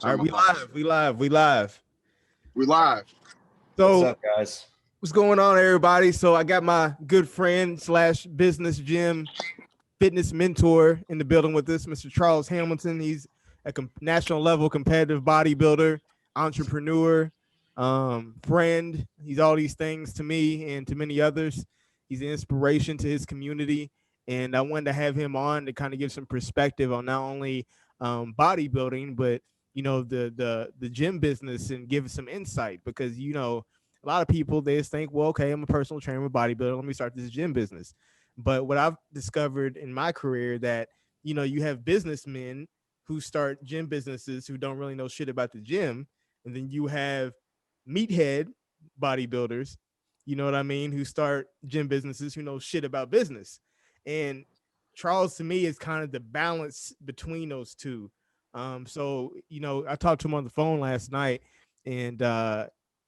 All right, we live. We live. So, What's up, guys? what's going on, everybody? So, I got my good friend slash business gym fitness mentor in the building with us, Mr. Charles Hamilton. He's a national level competitive bodybuilder, entrepreneur, friend. He's all these things to me and to many others. He's an inspiration to his community. And I wanted to have him on to kind of give some perspective on not only bodybuilding, but the gym business and give some insight because a lot of people they just think, well, okay, I'm a personal trainer, bodybuilder. Let me start this gym business. But what I've discovered in my career that you have businessmen who start gym businesses who don't really know shit about the gym, and then you have meathead bodybuilders, you know what I mean, who start gym businesses who know shit about business. And Charles to me is kind of the balance between those two. So I talked to him on the phone last night, and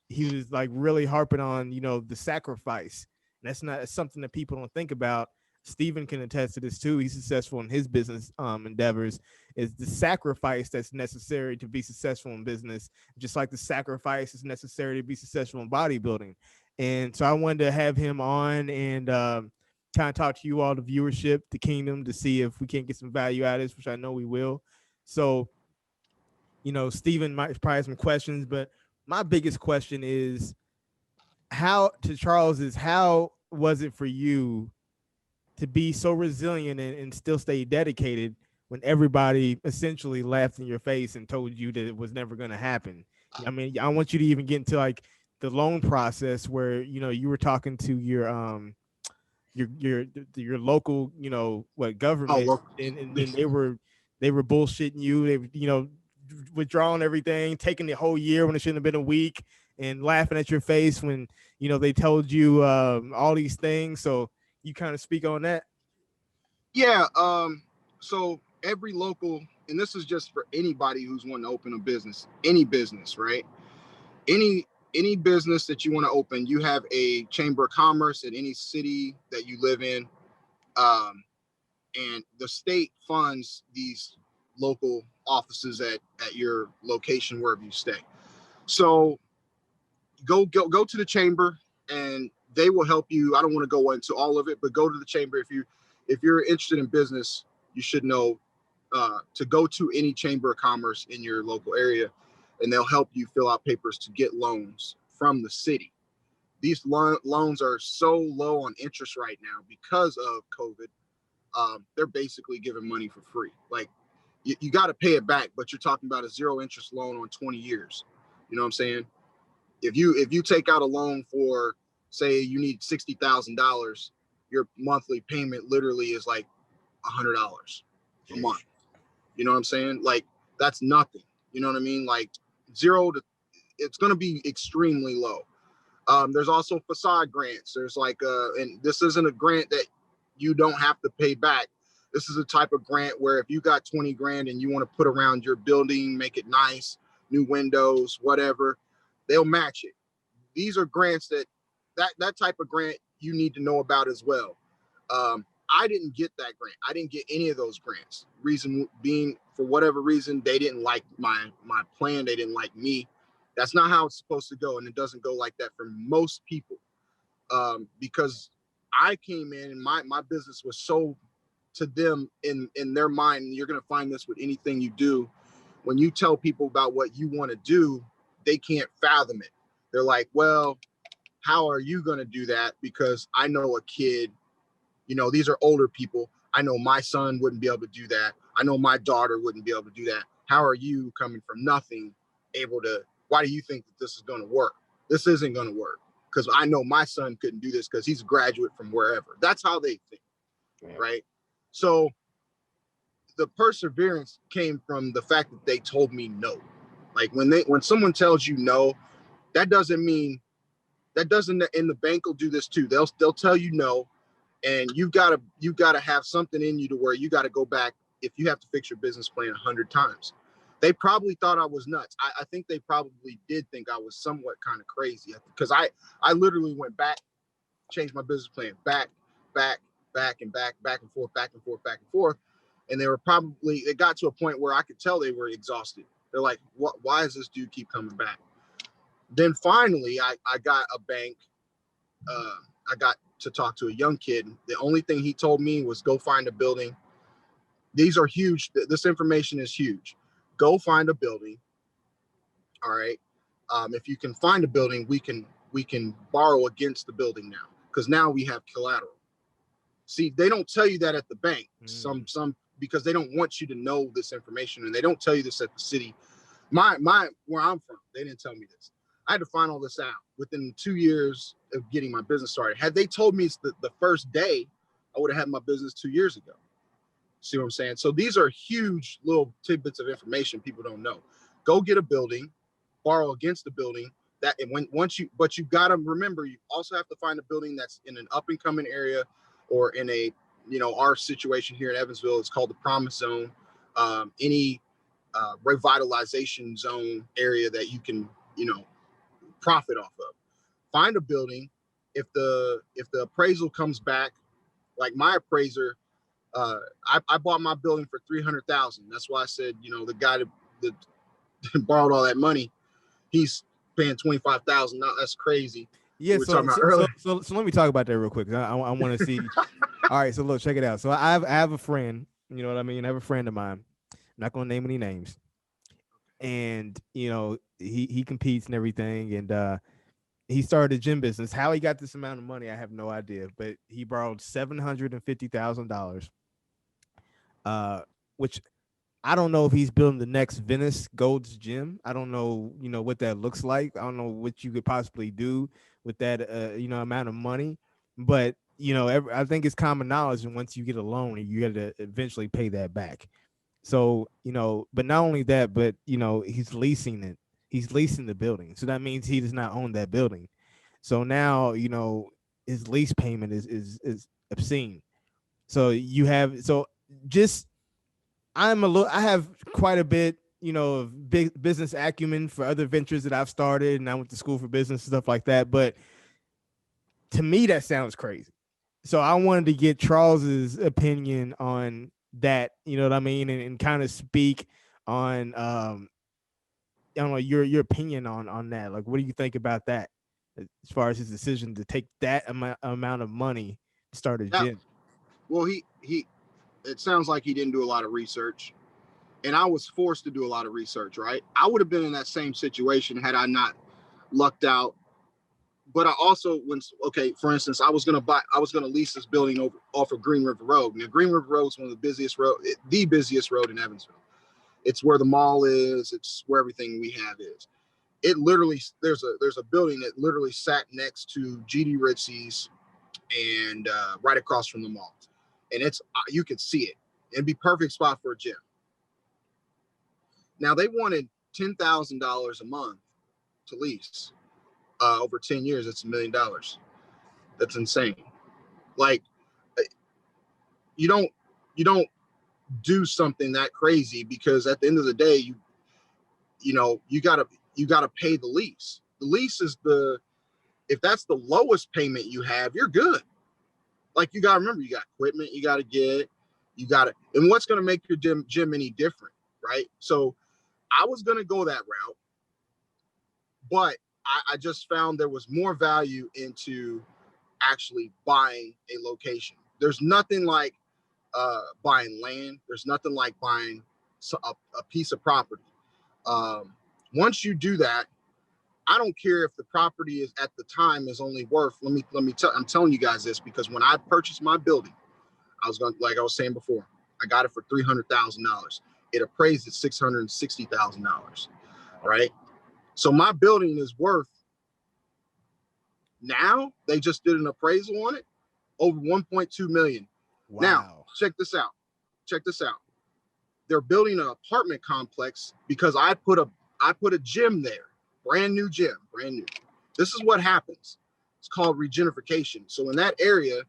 he was like really harping on the sacrifice. And that's not something that people don't think about. Steven can attest to this too. He's successful in his business endeavors. Is the sacrifice that's necessary to be successful in business, just like the sacrifice is necessary to be successful in bodybuilding. And so I wanted to have him on and kind of talk to you all, the viewership, the kingdom, to see if we can't get some value out of this, which I know we will. So, Steven might probably have some questions, but my biggest question is how was it for you to be so resilient and still stay dedicated when everybody essentially laughed in your face and told you that it was never going to happen? I mean, I want you to even get into like the loan process where you were talking to your local government, and then they were bullshitting you. They withdrawing everything, taking the whole year when it shouldn't have been a week, and laughing at your face when they told you all these things. So you kind of speak on that. Yeah. So every local, and this is just for anybody who's wanting to open a business, any business, right? Any business that you want to open, you have a chamber of commerce in any city that you live in, and the state funds these local offices at your location wherever you stay. So go to the chamber and they will help you. I don't want to go into all of it, but go to the chamber. If you're interested in business, you should know to go to any chamber of commerce in your local area, and they'll help you fill out papers to get loans from the city. These loans are so low on interest right now because of COVID. They're basically giving money for free. Like you got to pay it back, but you're talking about a 0 interest loan on 20 years. You know what I'm saying? If you take out a loan for, say, you need $60,000, your monthly payment literally is like $100 a month. You know what I'm saying? Like that's nothing. You know what I mean? Like it's going to be extremely low. There's also facade grants. There's like and this isn't a grant that you don't have to pay back. This is a type of grant where if you got 20 grand and you want to put around your building, make it nice, new windows, whatever, they'll match it. These are grants that type of grant you need to know about as well. I didn't get that grant. I didn't get any of those grants. Reason being, for whatever reason, they didn't like my plan. They didn't like me. That's not how it's supposed to go, and it doesn't go like that for most people. Because I came in and my business was so to them in their mind. And you're going to find this with anything you do. When you tell people about what you want to do, they can't fathom it. They're like, well, how are you going to do that? Because I know a kid, these are older people. I know my son wouldn't be able to do that. I know my daughter wouldn't be able to do that. How are you coming from nothing why do you think that this is going to work? This isn't going to work because I know my son couldn't do this because he's a graduate from wherever. That's how they think, right? So the perseverance came from the fact that they told me no. Like when someone tells you no, that doesn't in the bank will do this too. They'll tell you no, and you've got to have something in you to where you got to go back if you have to fix your business plan 100 times. They probably thought I was nuts. I think they probably did think I was somewhat kind of crazy because I literally went back, changed my business plan back and forth. And it got to a point where I could tell they were exhausted. They're like, what? Why does this dude keep coming back? Then finally, I got a bank. I got to talk to a young kid. The only thing he told me was go find a building. These are huge. This information is huge. Go find a building. All right. If you can find a building, we can borrow against the building now, because now we have collateral. See, they don't tell you that at the bank. Some because they don't want you to know this information, and they don't tell you this at the city. My where I'm from, they didn't tell me this. I had to find all this out within 2 years of getting my business started. Had they told me it's the first day, I would have had my business 2 years ago. See what I'm saying? So these are huge little tidbits of information people don't know. Go get a building, borrow against the building. That and but you got to remember, you also have to find a building that's in an up and coming area, or in a, our situation here in Evansville, it's called the Promise Zone. Any revitalization zone area that you can, profit off of. Find a building. If the appraisal comes back, like my appraiser, I bought my building for $300,000. That's why I said, the guy that borrowed all that money, he's paying $25,000. That's crazy. Yeah, we were talking about earlier. So let me talk about that real quick. I want to see. All right, so look, check it out. So I have a friend. You know what I mean? I have a friend of mine. I'm not gonna name any names. And he competes and everything, and he started a gym business. How he got this amount of money, I have no idea. But he borrowed $750,000, which I don't know if he's building the next Venice Gold's Gym. I don't know, what that looks like. I don't know what you could possibly do with that, amount of money. But, I think it's common knowledge. And once you get a loan, you got to eventually pay that back. So, but not only that, but, he's leasing it. He's leasing the building. So that means he does not own that building. So now, his lease payment is obscene. So just I have quite a bit, of big business acumen for other ventures that I've started, and I went to school for business and stuff like that. But to me, that sounds crazy. So I wanted to get Charles's opinion on that, you know what I mean, and kind of speak on, I don't know, your opinion on that. Like, what do you think about that, as far as his decision to take that amount of money to start a gym? Well, it sounds like he didn't do a lot of research, and I was forced to do a lot of research, right? I would have been in that same situation had I not lucked out. But I also, for instance, I was going to lease this building off of Green River Road. Now, Green River Road is one of the busiest road in Evansville. It's where the mall is. It's where everything we have is. It literally, there's a building that literally sat next to GD Ritzy's and right across from the mall. And you could see it. It'd be perfect spot for a gym. Now, they wanted $10,000 a month to lease. Over 10 years, it's $1 million. That's insane. Like, you don't do something that crazy, because at the end of the day, you gotta pay the lease. The lease is if that's the lowest payment you have, you're good. Like, you gotta remember, you got equipment you gotta get, and what's gonna make your gym any different, right? So I was gonna go that route, but I just found there was more value into actually buying a location. There's nothing like buying land. There's nothing like buying a piece of property. Once you do that, I don't care if the property is at the time is only worth. I'm telling you guys this because when I purchased my building, like I was saying before, I got it for $300,000. It appraised at $660,000, right? So my building is worth, now they just did an appraisal on it, over $1.2 million. Wow. Now, check this out. They're building an apartment complex because I put a gym there, brand new gym. This is what happens. It's called regentrification. So in that area,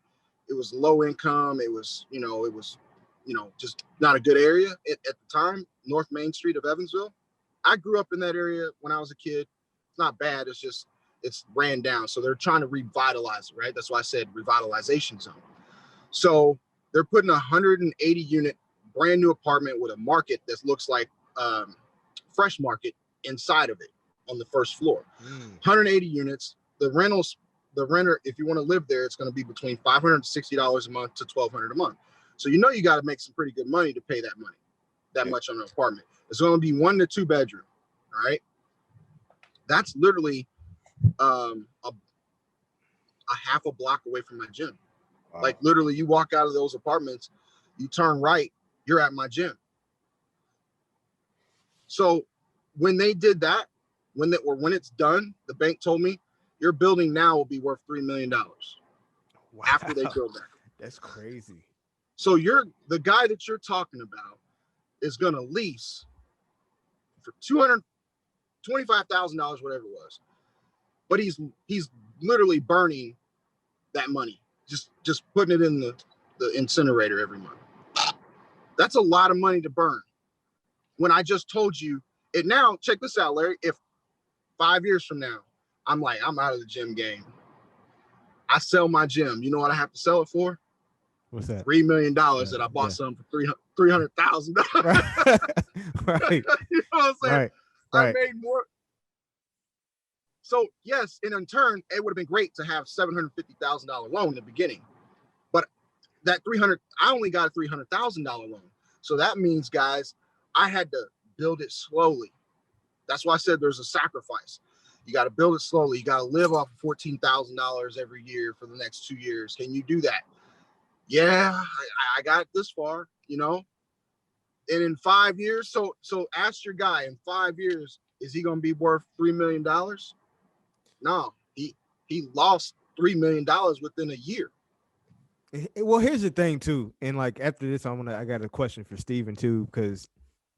it was low income. It was just not a good area at the time. North Main Street of Evansville. I grew up in that area when I was a kid. It's not bad. It's ran down. So they're trying to revitalize it, right? That's why I said revitalization zone. So they're putting a 180 unit brand new apartment with a market that looks like Fresh Market inside of it on the first floor. 180 units. The renter, if you want to live there, it's going to be between $560 a month to $1,200 a month. So you know you got to make some pretty good money to pay that much on an apartment. It's going to be 1 to 2 bedroom. All right. That's literally a half a block away from my gym. Wow. Like literally, you walk out of those apartments, you turn right, you're at my gym. So when they did that, when it's done, the bank told me your building now will be worth $3 million. Wow. After they build that. That's crazy. So the guy that you're talking about is going to lease for $225,000, whatever it was. But he's literally burning that money, just putting it in the incinerator every month. That's a lot of money to burn. When I just told you it now, check this out, Larry. If 5 years from now, I'm out of the gym game, I sell my gym. You know what I have to sell it for? What's that? $3 million that I bought some for $300,000. Right. You know what I'm saying? Right. I made more. So yes, and in turn, it would have been great to have $750,000 loan in the beginning, but I only got a $300,000 loan. So that means, guys, I had to build it slowly. That's why I said there's a sacrifice. You got to build it slowly. You got to live off of $14,000 every year for the next 2 years. Can you do that? Yeah, I got this far, you know. And in 5 years, so ask your guy, in 5 years, is he going to be worth $3 million? No, he lost $3 million within a year. Well, here's the thing too, and like after this, I got a question for Steven too, because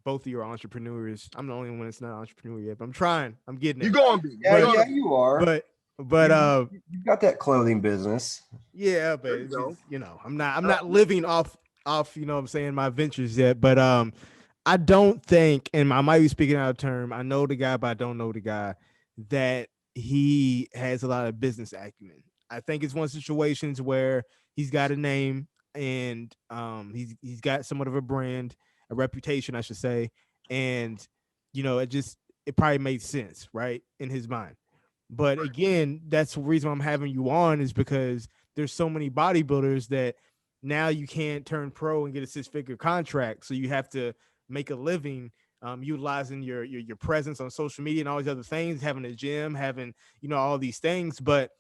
both of you are entrepreneurs. I'm the only one that's not an entrepreneur yet, but I'm trying. I'm getting it. You're going to be. Yeah, you are. But you've got that clothing business. Yeah, but it's just, you know, I'm not living off, you know what I'm saying, my ventures yet. But I don't think, and I might be speaking out of term, I know the guy, but I don't know the guy, that he has a lot of business acumen. I think it's one of situations where he's got a name and he's got somewhat of a brand, a reputation, I should say. And, you know, it probably made sense, right, in his mind. But again, that's the reason I'm having you on, is because there's so many bodybuilders that now you can't turn pro and get a 6-figure contract. So you have to make a living utilizing your presence on social media and all these other things, having a gym, having, you know, all these things. But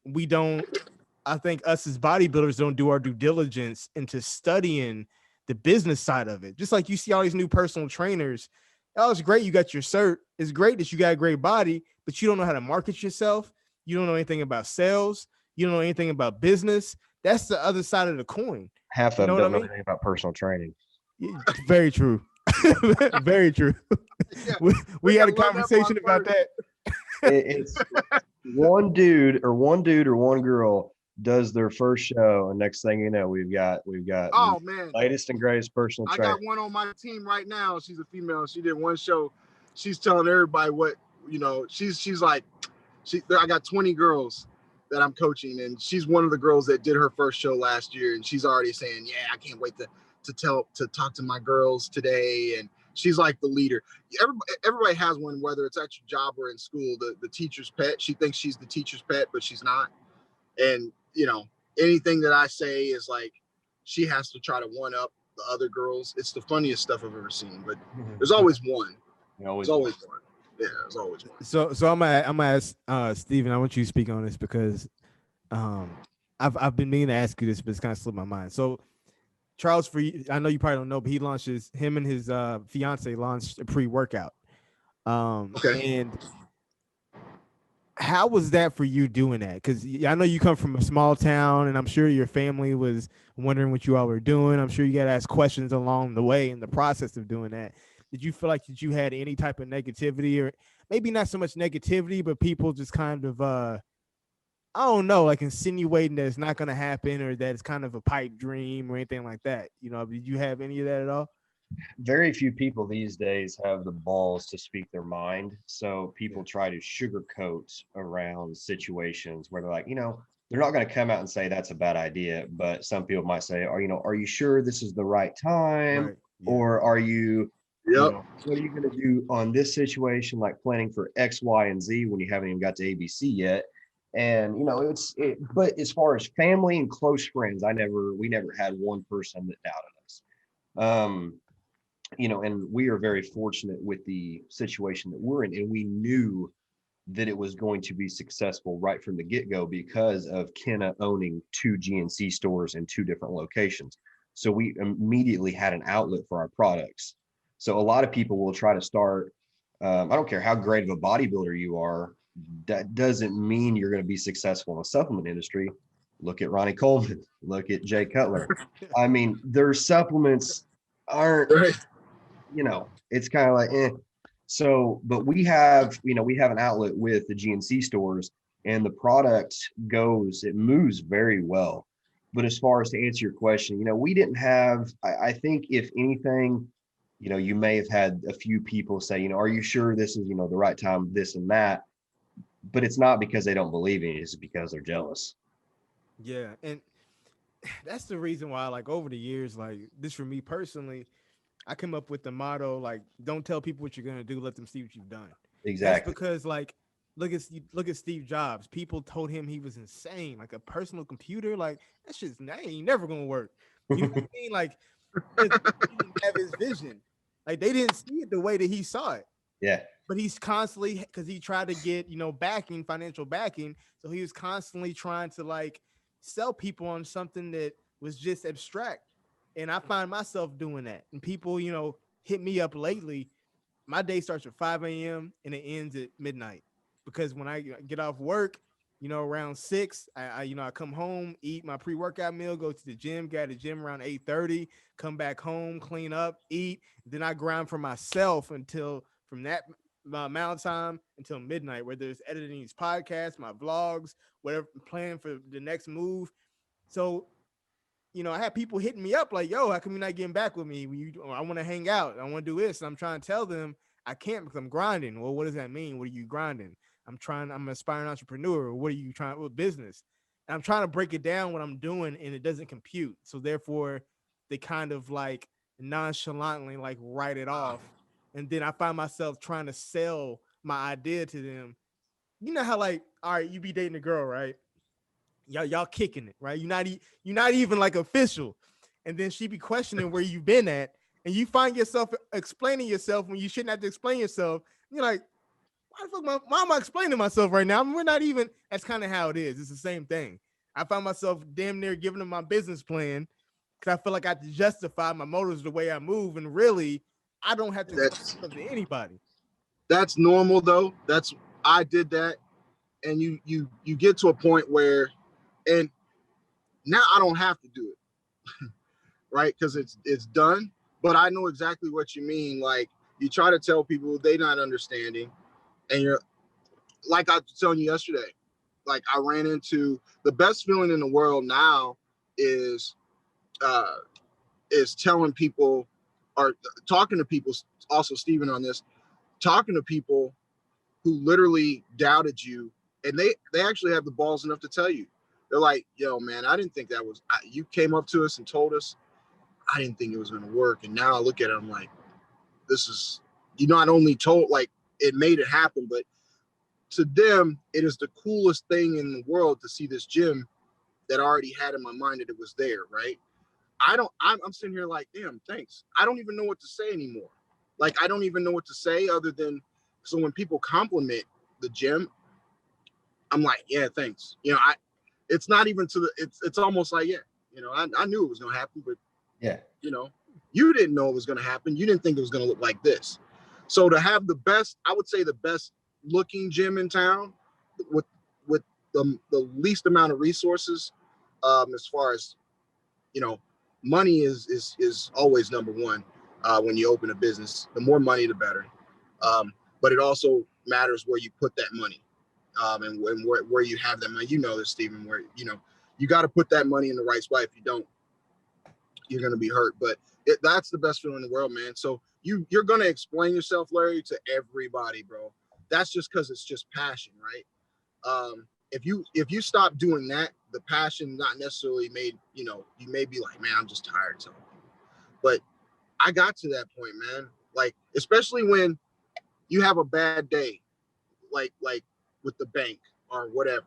I think us as bodybuilders don't do our due diligence into studying the business side of it. Just like you see all these new personal trainers. Oh, it's great you got your cert. It's great that you got a great body, but you don't know how to market yourself. You don't know anything about sales. You don't know anything about business. That's the other side of the coin. Half of them don't know anything about personal training. Very true. Very true. Yeah, we had a conversation about that. It's one dude or one girl does their first show, and next thing you know, we've got oh man, latest and greatest personal trainer. I got one on my team right now. She's a female. She did one show. She's telling everybody what, you know, she's like, I got 20 girls that I'm coaching, and she's one of the girls that did her first show last year, and she's already saying, yeah, I can't wait to talk to my girls today. And she's like the leader. Everybody has one, whether it's at your job or in school, the teacher's pet. She thinks she's the teacher's pet, but she's not. And, you know, anything that I say is like, she has to try to one up the other girls. It's the funniest stuff I've ever seen, but there's always one. There's always one. Yeah, there's always one. So I'm gonna ask Steven, I want you to speak on this because I've been meaning to ask you this, but it's kind of slipped my mind. So Charles, I know you probably don't know, but him and his fiance launched a pre-workout. Okay. And how was that for you doing that? Because I know you come from a small town, and I'm sure your family was wondering what you all were doing. I'm sure you got to ask questions along the way in the process of doing that. Did you feel like that you had any type of negativity, or maybe not so much negativity, but people just kind of, I don't know, like insinuating that it's not going to happen or that it's kind of a pipe dream or anything like that? You know, did you have any of that at all? Very few people these days have the balls to speak their mind. So people try to sugarcoat around situations where they're like, you know, they're not going to come out and say that's a bad idea, but some people might say, are you sure this is the right time? Right. Yeah. Or are you Yep. You know, what are you going to do on this situation, like planning for X, Y, and Z when you haven't even got to ABC yet? And, you know, but as far as family and close friends, we never had one person that doubted us. You know, and we are very fortunate with the situation that we're in, and we knew that it was going to be successful right from the get-go because of Kenna owning 2 GNC stores in 2 different locations. So we immediately had an outlet for our products. So a lot of people will try to start, I don't care how great of a bodybuilder you are, that doesn't mean you're going to be successful in the supplement industry. Look at Ronnie Coleman, look at Jay Cutler. I mean, their supplements aren't, Right. you know, it's kind of like, eh. So, but we have an outlet with the GNC stores, and the product it moves very well. But as far as to answer your question, you know, we didn't have, I think if anything, you know, you may have had a few people say, you know, are you sure this is, you know, the right time, this and that, but it's not because they don't believe in it, it's because they're jealous. Yeah, and that's the reason why, like, over the years, like, this for me personally, I come up with the motto, like, don't tell people what you're gonna do, let them see what you've done. That's Exactly. because, like, look at Steve Jobs. People told him he was insane, like a personal computer, like that ain't never gonna work. You know what I mean? Like, because he didn't have his vision. Like, they didn't see it the way that he saw it. Yeah. But he's constantly, because he tried to get, backing, financial backing. So he was constantly trying to, like, sell people on something that was just abstract. And I find myself doing that. And people, hit me up lately. My day starts at 5 a.m. and it ends at midnight. Because when I get off work, around 6, I come home, eat my pre-workout meal, go to the gym, get at the gym around 8:30, come back home, clean up, eat. Then I grind for myself until from that amount of time until midnight, whether it's editing these podcasts, my vlogs, whatever, planning for the next move. So, I had people hitting me up like, yo, how come you're not getting back with me? I want to hang out. I want to do this. And I'm trying to tell them I can't because I'm grinding. Well, what does that mean? What are you grinding? I'm an aspiring entrepreneur. What are you trying with business? And I'm trying to break it down what I'm doing and it doesn't compute. So therefore they kind of like nonchalantly like write it off. And then I find myself trying to sell my idea to them. You know how, like, all right, you be dating a girl, right? Y'all kicking it, right? You're not even like official, and then she be questioning where you've been at, and you find yourself explaining yourself when you shouldn't have to explain yourself. And you're like, why am I explaining myself right now? I mean, we're not even. That's kind of how it is. It's the same thing. I find myself damn near giving them my business plan because I feel like I have to justify my motives the way I move, and really, I don't have to explain myself to anybody. That's normal though. I did that, and you get to a point where, and now I don't have to do it, right? Because it's done. But I know exactly what you mean. Like, you try to tell people, they not understanding, and you're like I was telling you yesterday. Like, I ran into the best feeling in the world now is uh, telling people or talking to people. Also, Stephen, on this, talking to people who literally doubted you, and they actually have the balls enough to tell you. They're like, yo, man, I didn't think that was, you came up to us and told us, I didn't think it was going to work. And now I look at it, I'm like, this is, you not only told, like, it made it happen, but to them, it is the coolest thing in the world to see this gym that I already had in my mind that it was there, right? I'm sitting here like, damn, thanks. I don't even know what to say anymore. Like, I don't even know what to say other than, so when people compliment the gym, I'm like, yeah, thanks. It's not even to the, it's almost like, yeah, I knew it was going to happen, but Yeah. You didn't know it was going to happen. You didn't think it was going to look like this. So to have the best, I would say the best looking gym in town with the least amount of resources, as far as, you know, money is always number one when you open a business. The more money, the better. But it also matters where you put that money, and where you have that money. You know this, Stephen, where, you got to put that money in the right spot. If you don't, you're going to be hurt. But that's the best feeling in the world, man. So you're going to explain yourself, Larry, to everybody, bro. That's just because it's just passion, right? If you stop doing that, the passion not necessarily made, you may be like, man, I'm just tired of telling people. But I got to that point, man. Like, especially when you have a bad day, like with the bank or whatever,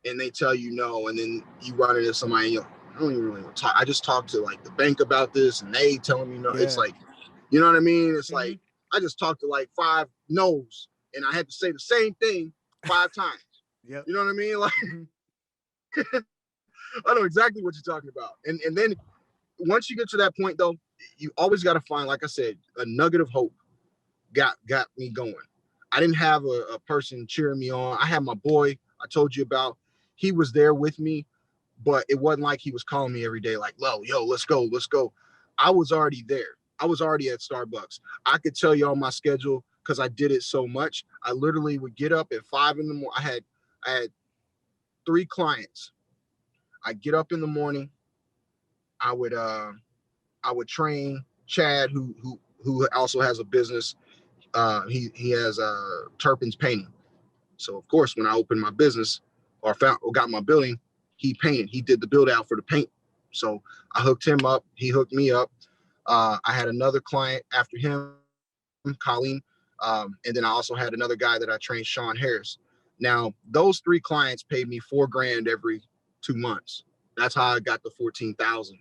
and they tell you no, and then you run into somebody, and I don't even really want to talk. I just talked to like the bank about this, and they telling me no. Yeah. It's like, you know what I mean? It's Mhm. like I just talked to like 5 no's, and I had to say the same thing 5 times. Yep. You know what I mean? Like, Mhm. I know exactly what you're talking about. And then once you get to that point, though, you always got to find, like I said, a nugget of hope. Got me going. I didn't have a person cheering me on. I had my boy I told you about. He was there with me, but it wasn't like he was calling me every day like, yo, let's go. I was already there. I was already at Starbucks. I could tell you on my schedule because I did it so much. I literally would get up at 5 in the morning. I had 3 clients. I get up in the morning. I would train Chad, who also has a business. He has Turpin's Painting. So of course, when I opened my business or got my building, he painted. He did the build out for the paint. So I hooked him up. He hooked me up. I had another client after him, Colleen, and then I also had another guy that I trained, Sean Harris. Now those 3 clients paid me $4,000 every 2 months. That's how I got the 14,000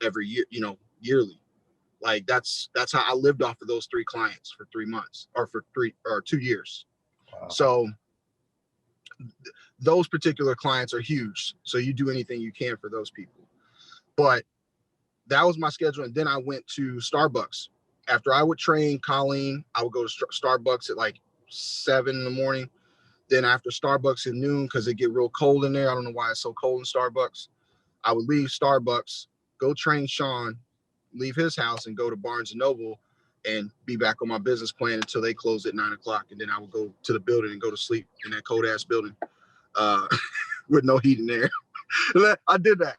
every year, yearly. Like that's how I lived off of those 3 clients for 3 months or for 2 years. Wow. So those particular clients are huge. So you do anything you can for those people. But that was my schedule. And then I went to Starbucks. After I would train Colleen, I would go to Starbucks at like 7 in the morning. Then after Starbucks at noon, because it get real cold in there. I don't know why it's so cold in Starbucks. I would leave Starbucks, go train Sean, leave his house and go to Barnes & Noble and be back on my business plan until they close at 9 o'clock. And then I would go to the building and go to sleep in that cold ass building with no heat in there. I did that.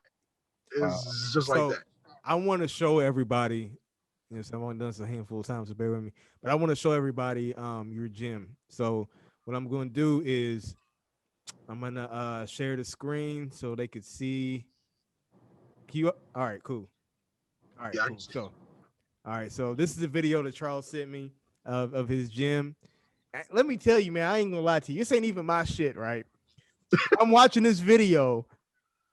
It's Wow. just like that. I want to show everybody, I've only done this a handful of times, so bear with me, but I want to show everybody your gym. So what I'm going to do is I'm going to share the screen so they could see. All right, cool. All right, Yeah, cool. So, all right, so this is the video that Charles sent me of his gym. Let me tell you, man, I ain't gonna lie to you. This ain't even my shit, right? I'm watching this video.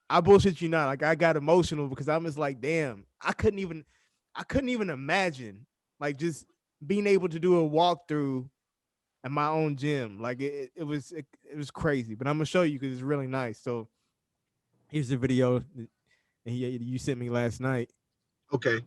I bullshit you not. Like I got emotional because I'm just like, damn, I couldn't even imagine like just being able to do a walkthrough at my own gym. Like it was crazy. But I'm gonna show you because it's really nice. So here's the video that you sent me last night. Okay.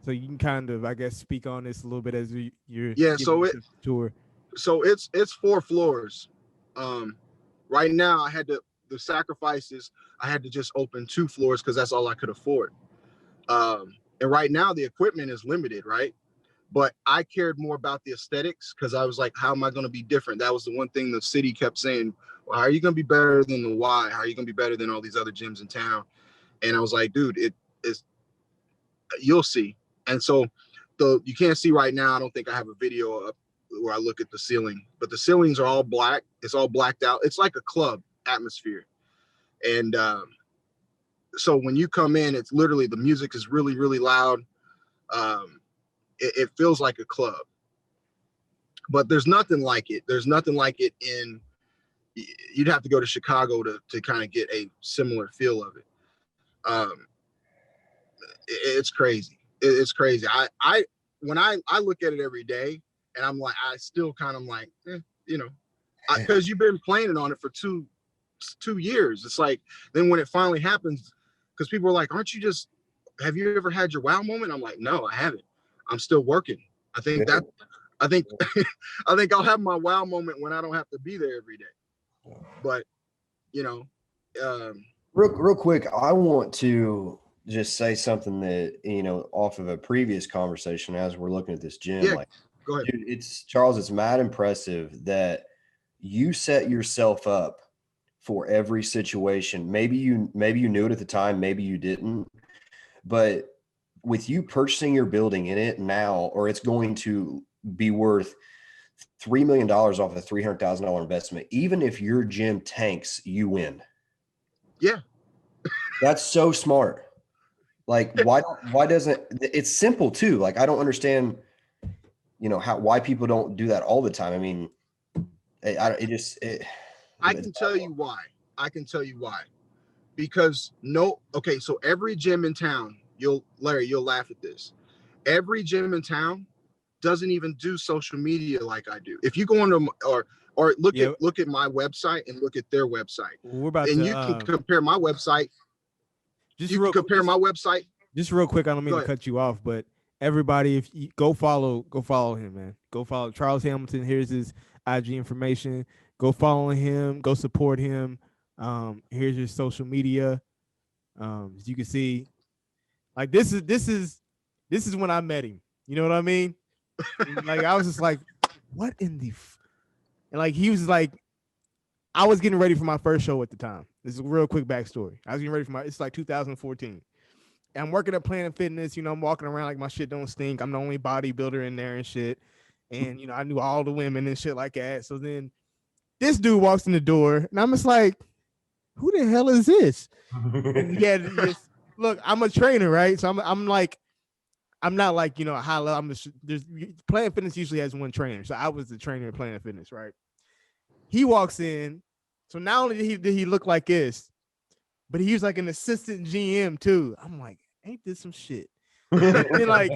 So you can kind of, I guess, speak on this a little bit as you're Yeah. giving the tour. So it's 4 floors. Right now I had the sacrifices. I had to just open 2 floors because that's all I could afford. And right now the equipment is limited, right? But I cared more about the aesthetics because I was like, how am I going to be different? That was the one thing the city kept saying. Well, how are you going to be better than the Y? How are you going to be better than all these other gyms in town? And I was like, dude, it is, you'll see. And so you can't see right now. I don't think I have a video up where I look at the ceiling, but the ceilings are all black. It's all blacked out. It's like a club atmosphere. And so when you come in, it's literally, the music is really, really loud. It feels like a club, but there's nothing like it. There's nothing like it you'd have to go to Chicago to kind of get a similar feel of it. It's crazy. It's crazy. When I look at it every day and I'm like, I still kind of like, because you've been planning on it for two years. It's like, then when it finally happens, because people are like, have you ever had your wow moment? I'm like, no, I haven't. I'm still working. I think I think I'll have my wow moment when I don't have to be there every day. But real quick, I want to just say something that, off of a previous conversation as we're looking at this gym. Yeah, like, go ahead. dude, it's mad impressive that you set yourself up for every situation. Maybe you knew it at the time, maybe you didn't, but with you purchasing your building in it now, or it's going to be worth $3 million off a $300,000 investment. Even if your gym tanks, you win. Yeah. That's so smart. Like, why doesn't, it's simple too. Like, I don't understand why people don't do that all the time. I mean, I can tell you why. Because so every gym in town, Larry, you'll laugh at this. Every gym in town doesn't even do social media like I do. If you go on or look at my website and look at their website, we're about and to you can compare my website. Just You can compare my website. Just real quick, I don't mean to cut you off, but everybody, if you go follow him, man. Go follow Charles Hamilton. Here's his IG information. Go follow him. Go support him. Here's your social media. As you can see, like this is when I met him. You know what I mean? Like I was just like, what in the and like he was like, I was getting ready for my first show at the time. This is a real quick backstory. I was getting ready for it's like 2014. And I'm working at Planet Fitness, I'm walking around like my shit don't stink. I'm the only bodybuilder in there and shit. And I knew all the women and shit like that. So then this dude walks in the door and I'm just like, who the hell is this? Look, I'm a trainer, right? So I'm like, I'm not like, a high level. Planet Fitness usually has one trainer. So I was the trainer at Planet Fitness, right? He walks in. So not only did he look like this, but he was like an assistant GM too. I'm like, ain't this some shit? Then like,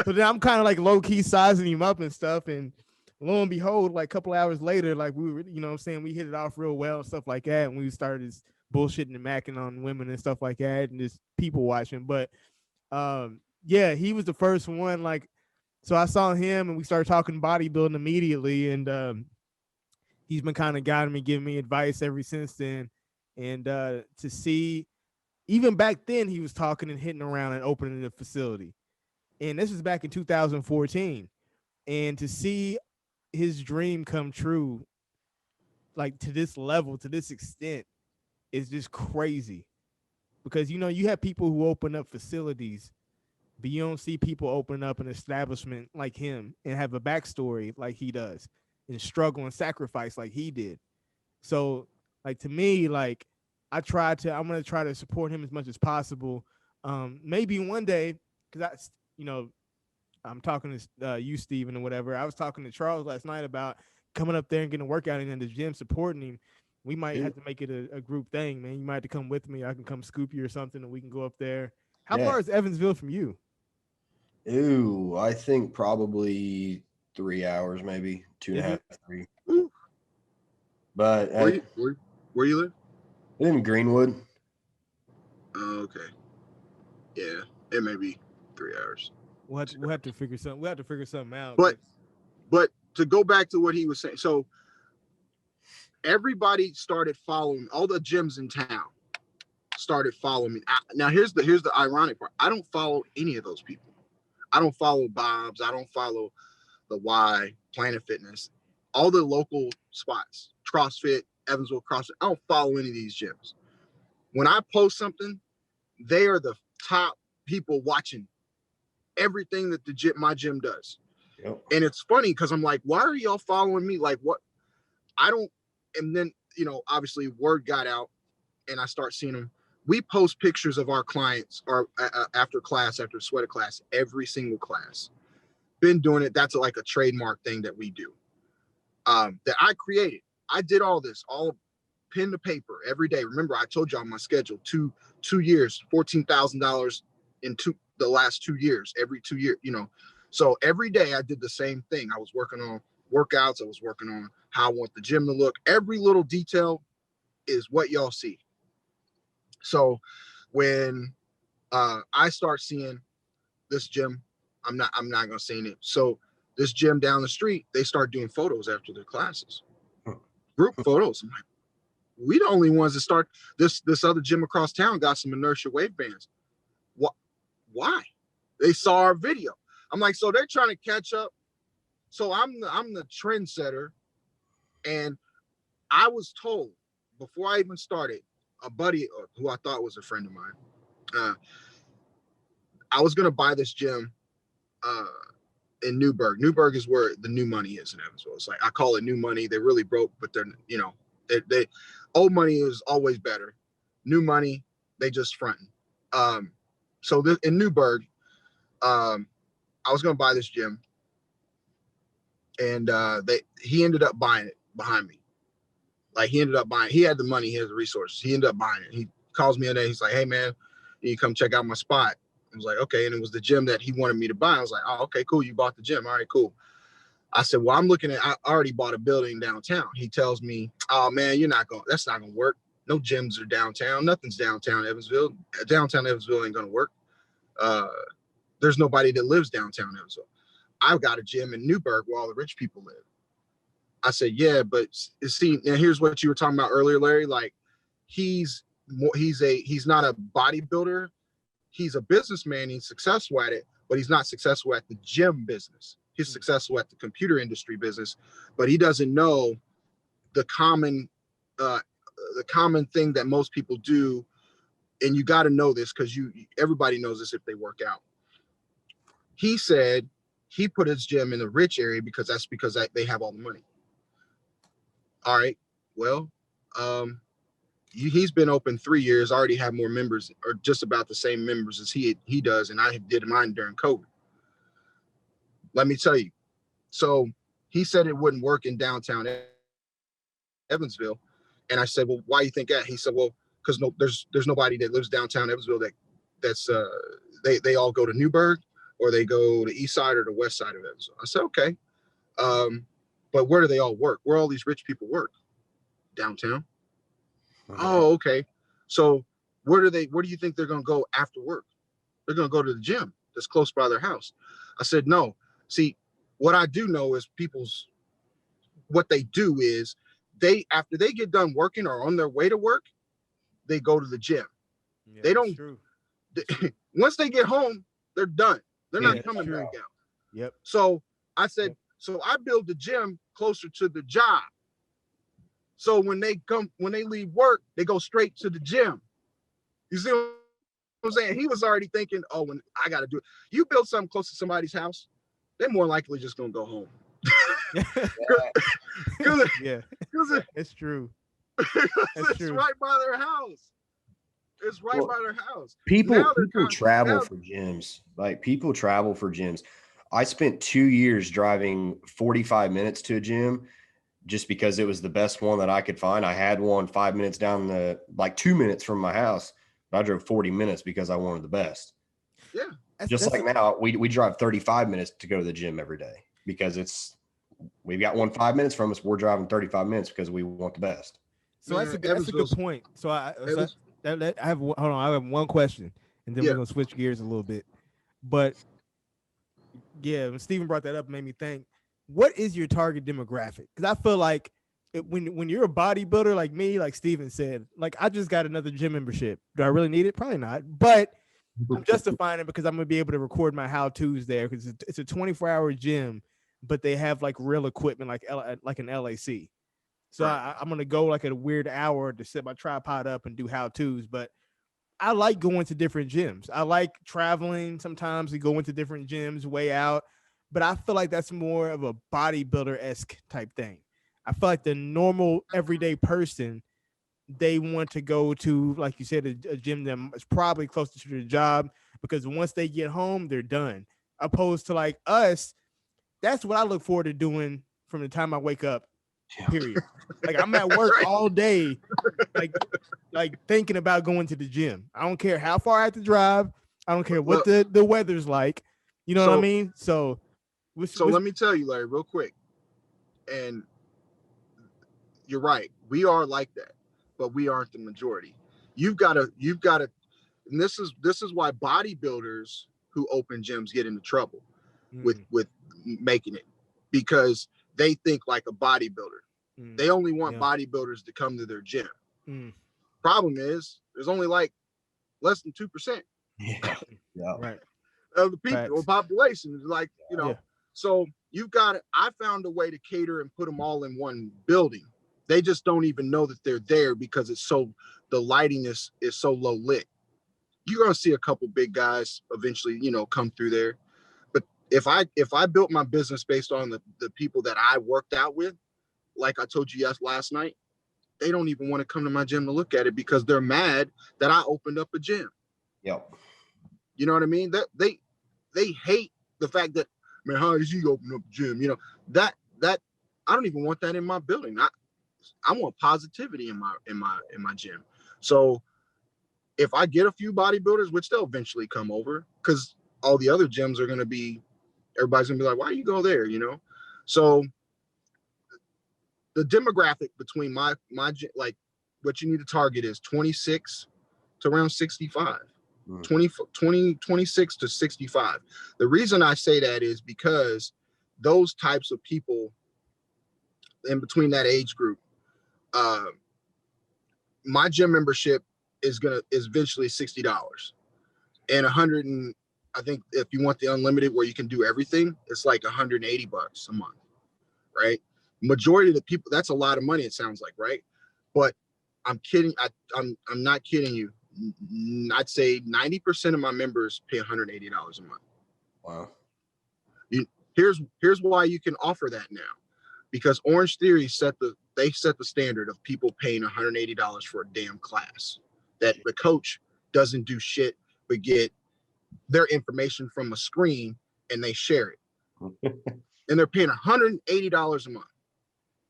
so then I'm kind of like low key sizing him up and stuff. And lo and behold, like a couple hours later, like we were, what I'm saying, we hit it off real well and stuff like that. And we started this bullshitting and macking on women and stuff like that, and just people watching. But he was the first one. Like, so I saw him and we started talking bodybuilding immediately, and he's been kind of guiding me, giving me advice ever since then. And to see, even back then, he was talking and hitting around and opening the facility. And this was back in 2014. And to see his dream come true, like to this level, to this extent, is just crazy. Because, you have people who open up facilities, but you don't see people open up an establishment like him and have a backstory like he does and struggle and sacrifice like he did. So, like, to me, like, I'm going to try to support him as much as possible. Maybe one day, because I'm talking to you, Steven, or whatever. I was talking to Charles last night about coming up there and getting a workout in the gym, supporting him. We might have to make it a group thing, man. You might have to come with me. I can come scoop you or something, and we can go up there. How far is Evansville from you? Ooh, I think probably 3 hours, maybe 2.5, 3. Ooh. But where you live? In Greenwood. Oh, okay. Yeah, it may be 3 hours. We'll have to figure something. We'll have to figure something out. But to go back to what he was saying, so everybody started following, all the gyms in town started following me. Now here's the ironic part. I don't follow any of those people. I don't follow Bob's. I don't follow the Y, Planet Fitness, all the local spots, CrossFit, Evansville CrossFit. I don't follow any of these gyms. When I post something, they are the top people watching everything that my gym does. Yep. And it's funny because I'm like, why are y'all following me? Like, what? I don't. And then, obviously word got out and I start seeing them. We post pictures of our clients or after sweater class, every single class. Been doing it. That's like a trademark thing that we do. That I created. I did all this, all pen to paper every day. Remember, I told y'all my schedule, two years, $14,000 in the last 2 years, every 2 years, So every day I did the same thing. I was working on workouts. I was working on how I want the gym to look. Every little detail is what y'all see. So when I start seeing this gym, I'm not gonna say it. So this gym down the street, they start doing photos after their classes, group photos. I'm like, we the only ones that start. This other gym across town got some inertia wave bands. What? Why? They saw our video. I'm like, so they're trying to catch up. So I'm the trendsetter, and I was told before I even started, a buddy who I thought was a friend of mine, I was gonna buy this gym in Newburgh. Newburgh is where the new money is in Evansville. It's like I call it new money. They're really broke, but they're they old money is always better. New money, they just fronting. So in Newburgh, I was gonna buy this gym. and he ended up buying it behind me. Like he ended up buying. He had the money, he had the resources. He ended up buying it. He calls me one day. He's like, "Hey man, you come check out my spot." I was like, "Okay," and it was the gym that he wanted me to buy. I was like, "Oh, okay, cool. You bought the gym. All right, cool." I said, "Well, I already bought a building downtown." He tells me, "Oh man, that's not gonna work. No gyms are downtown. Nothing's downtown Evansville. Downtown Evansville ain't gonna work. There's nobody that lives downtown Evansville. I've got a gym in Newburgh where all the rich people live." I said, "Yeah, but see, now here's what you were talking about earlier, Larry. Like, he's not a bodybuilder. He's a businessman. He's successful at it, but he's not successful at the gym business. He's successful at the computer industry business, but he doesn't know the common thing that most people do. And you got to know this because everybody knows this if they work out." He said he put his gym in the rich area because they have all the money. All right, well, he's been open 3 years, already have more members, or just about the same members as he does, and I did mine during COVID. Let me tell you. So he said it wouldn't work in downtown Evansville, and I said, "Well, why do you think that?" He said, "Well, because there's nobody that lives downtown Evansville that's they all go to Newburgh or they go to East Side or the West Side of Evansville." I said, "Okay, but where do they all work? Where all these rich people work? Downtown." Okay. "Oh, okay. So where do you think they're going to go after work?" "They're going to go to the gym that's close by their house." I said, "No. See, what I do know is what they do is after they get done working or on their way to work, they go to the gym. Yeah, they don't, true. Once they get home, they're done. They're not coming back out." Yep. So I said, so I build the gym closer to the job. So when they leave work, they go straight to the gym. You see what I'm saying? He was already thinking, "Oh, when I got to do it." You build something close to somebody's house, they're more likely just going to go home. Yeah, it's true. It's right by their house. It's right by their house. People travel for gyms. Like, people travel for gyms. I spent 2 years driving 45 minutes to a gym just because it was the best one that I could find. I had one 5 minutes down 2 minutes from my house, but I drove 40 minutes because I wanted the best. Yeah. Now we drive 35 minutes to go to the gym every day because we've got one 5 minutes from us. We're driving 35 minutes because we want the best. So that's a good point. So I have one question, and then we're gonna switch gears a little bit. But yeah, when Stephen brought that up, it made me think, what is your target demographic? Because I feel like when you're a bodybuilder like me, like Stephen said, like, I just got another gym membership. Do I really need it? Probably not. But I'm justifying it because I'm gonna be able to record my how-tos there because it's a 24-hour gym, but they have like real equipment like an LAC. So right. I'm going to go like at a weird hour to set my tripod up and do how-tos, but I like going to different gyms. I like traveling sometimes to go into different gyms way out, but I feel like that's more of a bodybuilder-esque type thing. I feel like the normal everyday person, they want to go to, like you said, a gym that is probably closer to their job because once they get home, they're done. Opposed to like us, that's what I look forward to doing from the time I wake up. Period. Like, I'm at work all day, like thinking about going to the gym. I don't care how far I have to drive. I don't care what the weather's like. You know what I mean? So let me tell you, Larry, real quick. And you're right. We are like that, but we aren't the majority. You've got to, and this is why bodybuilders who open gyms get into trouble with making it, because they think like a bodybuilder. They only want bodybuilders to come to their gym. Problem is, there's only like less than 2% right. of the people or population. Like, so I found a way to cater and put them all in one building. They just don't even know that they're there because the lighting is so low lit. You're gonna see a couple big guys eventually, come through there. But if I built my business based on the people that I worked out with, like I told you last night, they don't even want to come to my gym to look at it because they're mad that I opened up a gym. Yep. You know what I mean? That they hate the fact that, man, how did you open up a gym? that I don't even want that in my building. I want positivity in my gym. So if I get a few bodybuilders, which they'll eventually come over, because all the other gyms are going to be, everybody's going to be like, why you go there, you know? So the demographic between my like what you need to target is 26 to around 65. 26 to 65. The reason I say that is because those types of people in between that age group, my gym membership is eventually $60 and 100, and I think if you want the unlimited where you can do everything, it's like $180 a month, right? Majority of the people, that's a lot of money, it sounds like, right? But I'm kidding. I'm not kidding you. I'd say 90% of my members pay $180 a month. Wow. Here's why you can offer that now, because Orange Theory set the standard of people paying $180 for a damn class that the coach doesn't do shit but get their information from a screen and they share it. And they're paying $180 a month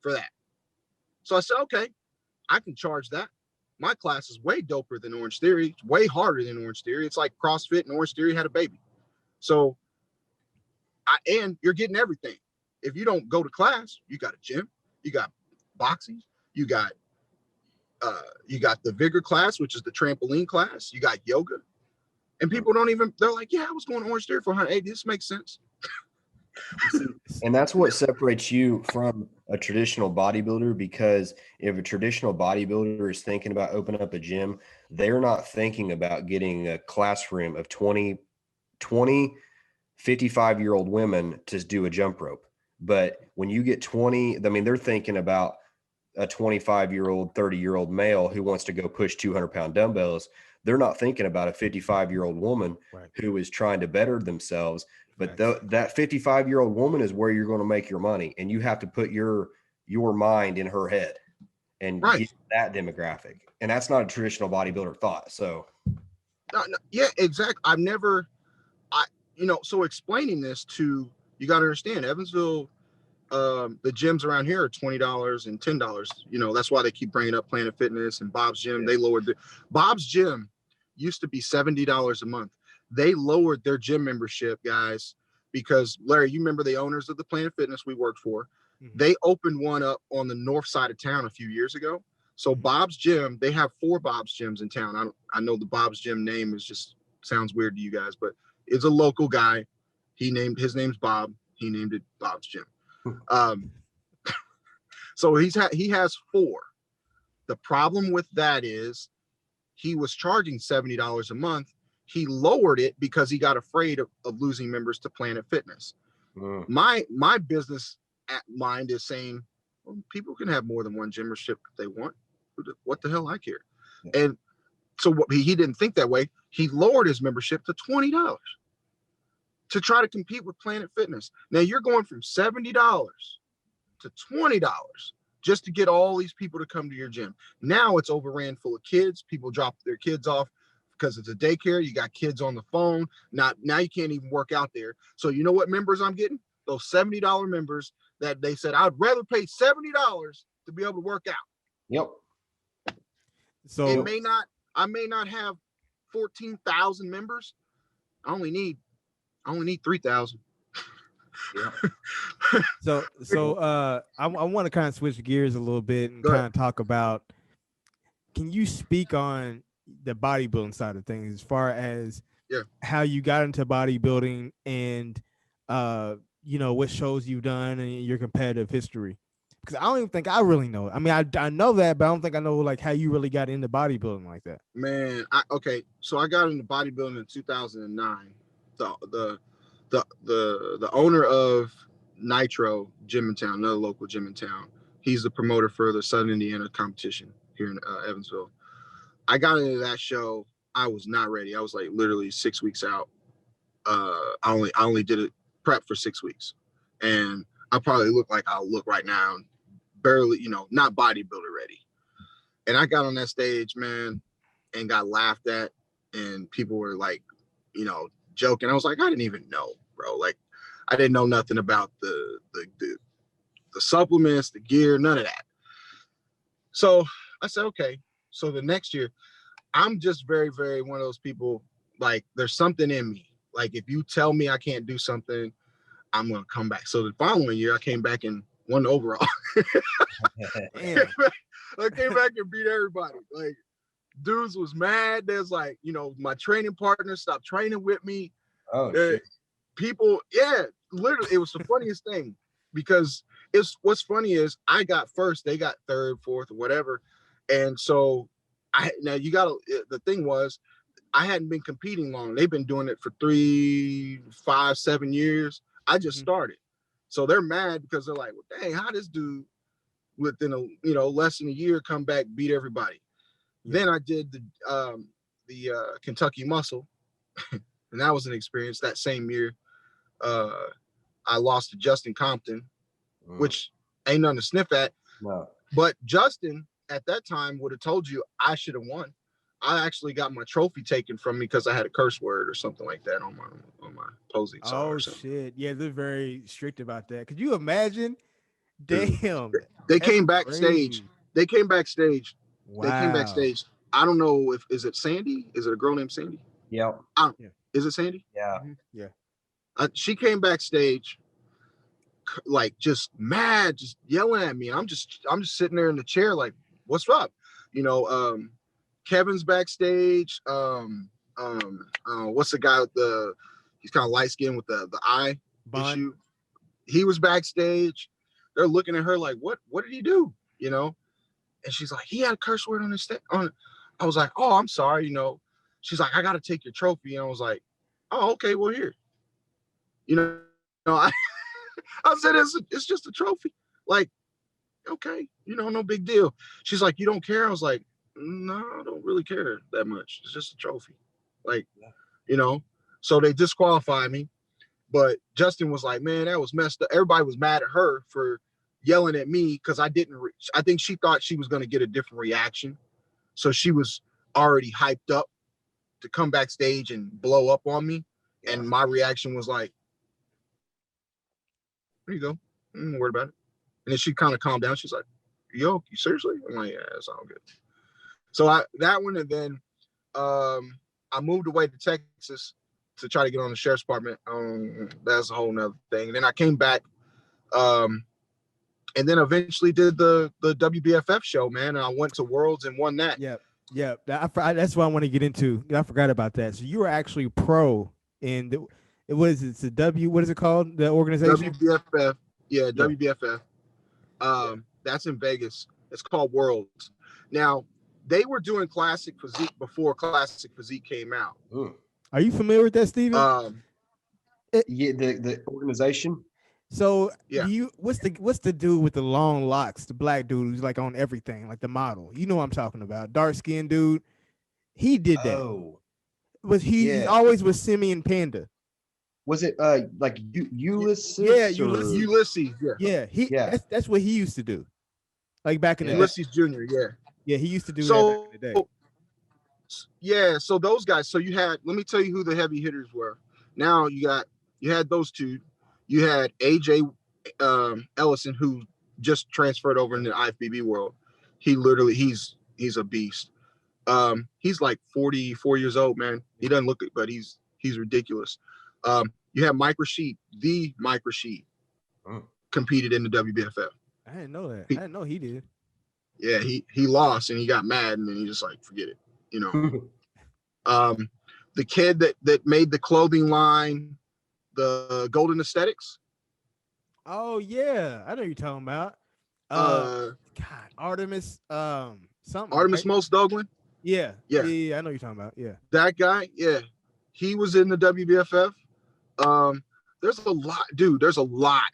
for that. So I said, okay, I can charge that. My class is way doper than Orange Theory. It's way harder than Orange Theory. It's like CrossFit and Orange Theory had a baby. So, and you're getting everything. If you don't go to class, you got a gym, you got boxing, you got the vigor class, which is the trampoline class, you got yoga. And people don't even, they're like, yeah, I was going to Orange Theory for 180. This makes sense. And that's what separates you from a traditional bodybuilder, because if a traditional bodybuilder is thinking about opening up a gym, they're not thinking about getting a classroom of 20 55-year-old women to do a jump rope. But when you get 20, I mean, they're thinking about a 25-year-old, 30-year-old male who wants to go push 200-pound dumbbells. They're not thinking about a 55-year-old woman who is trying to better themselves. But that 55-year-old woman is where you're going to make your money, and you have to put your mind in her head and get that demographic. And that's not a traditional bodybuilder thought. So, no, yeah, exactly. So explaining this to, you got to understand, Evansville, the gyms around here are $20 and $10. You know, that's why they keep bringing up Planet Fitness and Bob's Gym. They lowered Bob's Gym used to be $70 a month. They lowered their gym membership, guys, because Larry, you remember the owners of the Planet Fitness we worked for? Mm-hmm. They opened one up on the north side of town a few years ago. So Bob's Gym, they have 4 Bob's Gyms in town. I know the Bob's Gym name is just sounds weird to you guys, but it's a local guy. His name's Bob. He named it Bob's Gym. So he has 4. The problem with that is he was charging $70 a month. He lowered it because he got afraid of losing members to Planet Fitness. My business mind is saying, well, people can have more than one gym membership if they want. What the hell I care? Yeah. And so he didn't think that way. He lowered his membership to $20 to try to compete with Planet Fitness. Now you're going from $70 to $20 just to get all these people to come to your gym. Now it's overran full of kids. People drop their kids off because it's a daycare. You got kids on the phone. Now you can't even work out there. So you know what members I'm getting? Those $70 members that they said, I'd rather pay $70 to be able to work out. Yep. So I may not have 14,000 members. I only need 3,000. Yeah. So I want to kind of switch gears a little bit and kind of talk about, can you speak on the bodybuilding side of things as far as how you got into bodybuilding and what shows you've done and your competitive history? Because I don't even think I really know it. I mean, I know that, but I don't think I know like how you really got into bodybuilding like that. Man, so I got into bodybuilding in 2009. The owner of Nitro Gym in town, another local gym in town, he's the promoter for the Southern Indiana competition here in Evansville. I got into that show. I was not ready. I was like literally 6 weeks out. I only did it prep for 6 weeks, and I probably look like I'll look right now, barely, not bodybuilder ready. And I got on that stage, man, and got laughed at, and people were like, joking. I was like, I didn't even know, bro. Like, I didn't know nothing about the the supplements, the gear, none of that. So I said, okay. So the next year, I'm just very, very one of those people, like there's something in me. Like if you tell me I can't do something, I'm gonna come back. So the following year I came back and won overall. Damn. I came back and beat everybody. Like dudes was mad. There's like, you know, my training partner stopped training with me. Oh shit. People, yeah, literally, it was the funniest thing because what's funny is I got first, they got third, fourth, or whatever. And so the thing was, I hadn't been competing long. They've been doing it for 3, 5, 7 years. I just started. So they're mad because they're like, well, dang, how this dude within less than a year come back, beat everybody. Then I did the Kentucky Muscle, and that was an experience. That same year, I lost to Justin Compton, which ain't nothing to sniff at. No. But Justin at that time would have told you I should have won. I actually got my trophy taken from me because I had a curse word or something like that on my posing. Oh shit! Yeah, they're very strict about that. Could you imagine? Damn. They came backstage. Crazy. They came backstage. Wow. They came backstage. I don't know is it Sandy? Is it a girl named Sandy? Yeah. Is it Sandy? Yeah. Yeah. She came backstage like just mad, just yelling at me. I'm just sitting there in the chair like, what's up? You know, Kevin's backstage. What's the guy with he's kind of light skinned with the eye issue. He was backstage. They're looking at her like, what did he do? You know? And she's like, he had a curse word on his I was like, oh, I'm sorry, you know. She's like, I gotta take your trophy. And I was like, oh, okay, well here. You know, I said it's just a trophy. Like, okay, you know, no big deal. She's like, you don't care? I was like, no, I don't really care that much. It's just a trophy. Like, you know, so they disqualified me. But Justin was like, man, that was messed up. Everybody was mad at her for yelling at me because I didn't reach. I think she thought she was going to get a different reaction. So she was already hyped up to come backstage and blow up on me. And my reaction was like, there you go. I'm not worried about it. And then she kind of calmed down. She's like, yo, you seriously? I'm like, yeah, it's all good. So that one, and then I moved away to Texas to try to get on the sheriff's department. That's a whole nother thing. And then I came back and then eventually did the WBFF show, man. And I went to Worlds and won that. Yeah. That's what I want to get into. I forgot about that. So you were actually pro in what is it called? The organization? WBFF. Yeah, WBFF. That's in Vegas. It's called Worlds. Now, they were doing Classic Physique before Classic Physique came out. Are you familiar with that, Steven? Yeah, the organization. So what's the dude with the long locks, the black dude who's like on everything, like the model? You know what I'm talking about. Dark skinned dude. He did that. Oh. Was he always was Simeon Panda? Was it like Ulysses? Yeah, Ulysses. Yeah. That's what he used to do. Like back in the Ulysses Jr., yeah. Yeah, he used to do that back in the day. Yeah, so those guys. So you had, let me tell you who the heavy hitters were. Now you had those two. You had AJ Ellison, who just transferred over into the IFBB world. He's a beast. He's like 44 years old, man. He doesn't look it, but he's ridiculous. You have Mike Rashid, the Mike Rashid, competed in the WBFF. I didn't know that. I didn't know he did. Yeah, he lost and he got mad and then he just like, forget it, you know. The kid that made the clothing line, the Golden Aesthetics. Oh yeah, I know you're talking about. God, Artemis, something. Artemis right? Most Doglin. Yeah, I know you're talking about. Yeah, that guy. Yeah, he was in the WBFF. There's a lot, dude. There's a lot.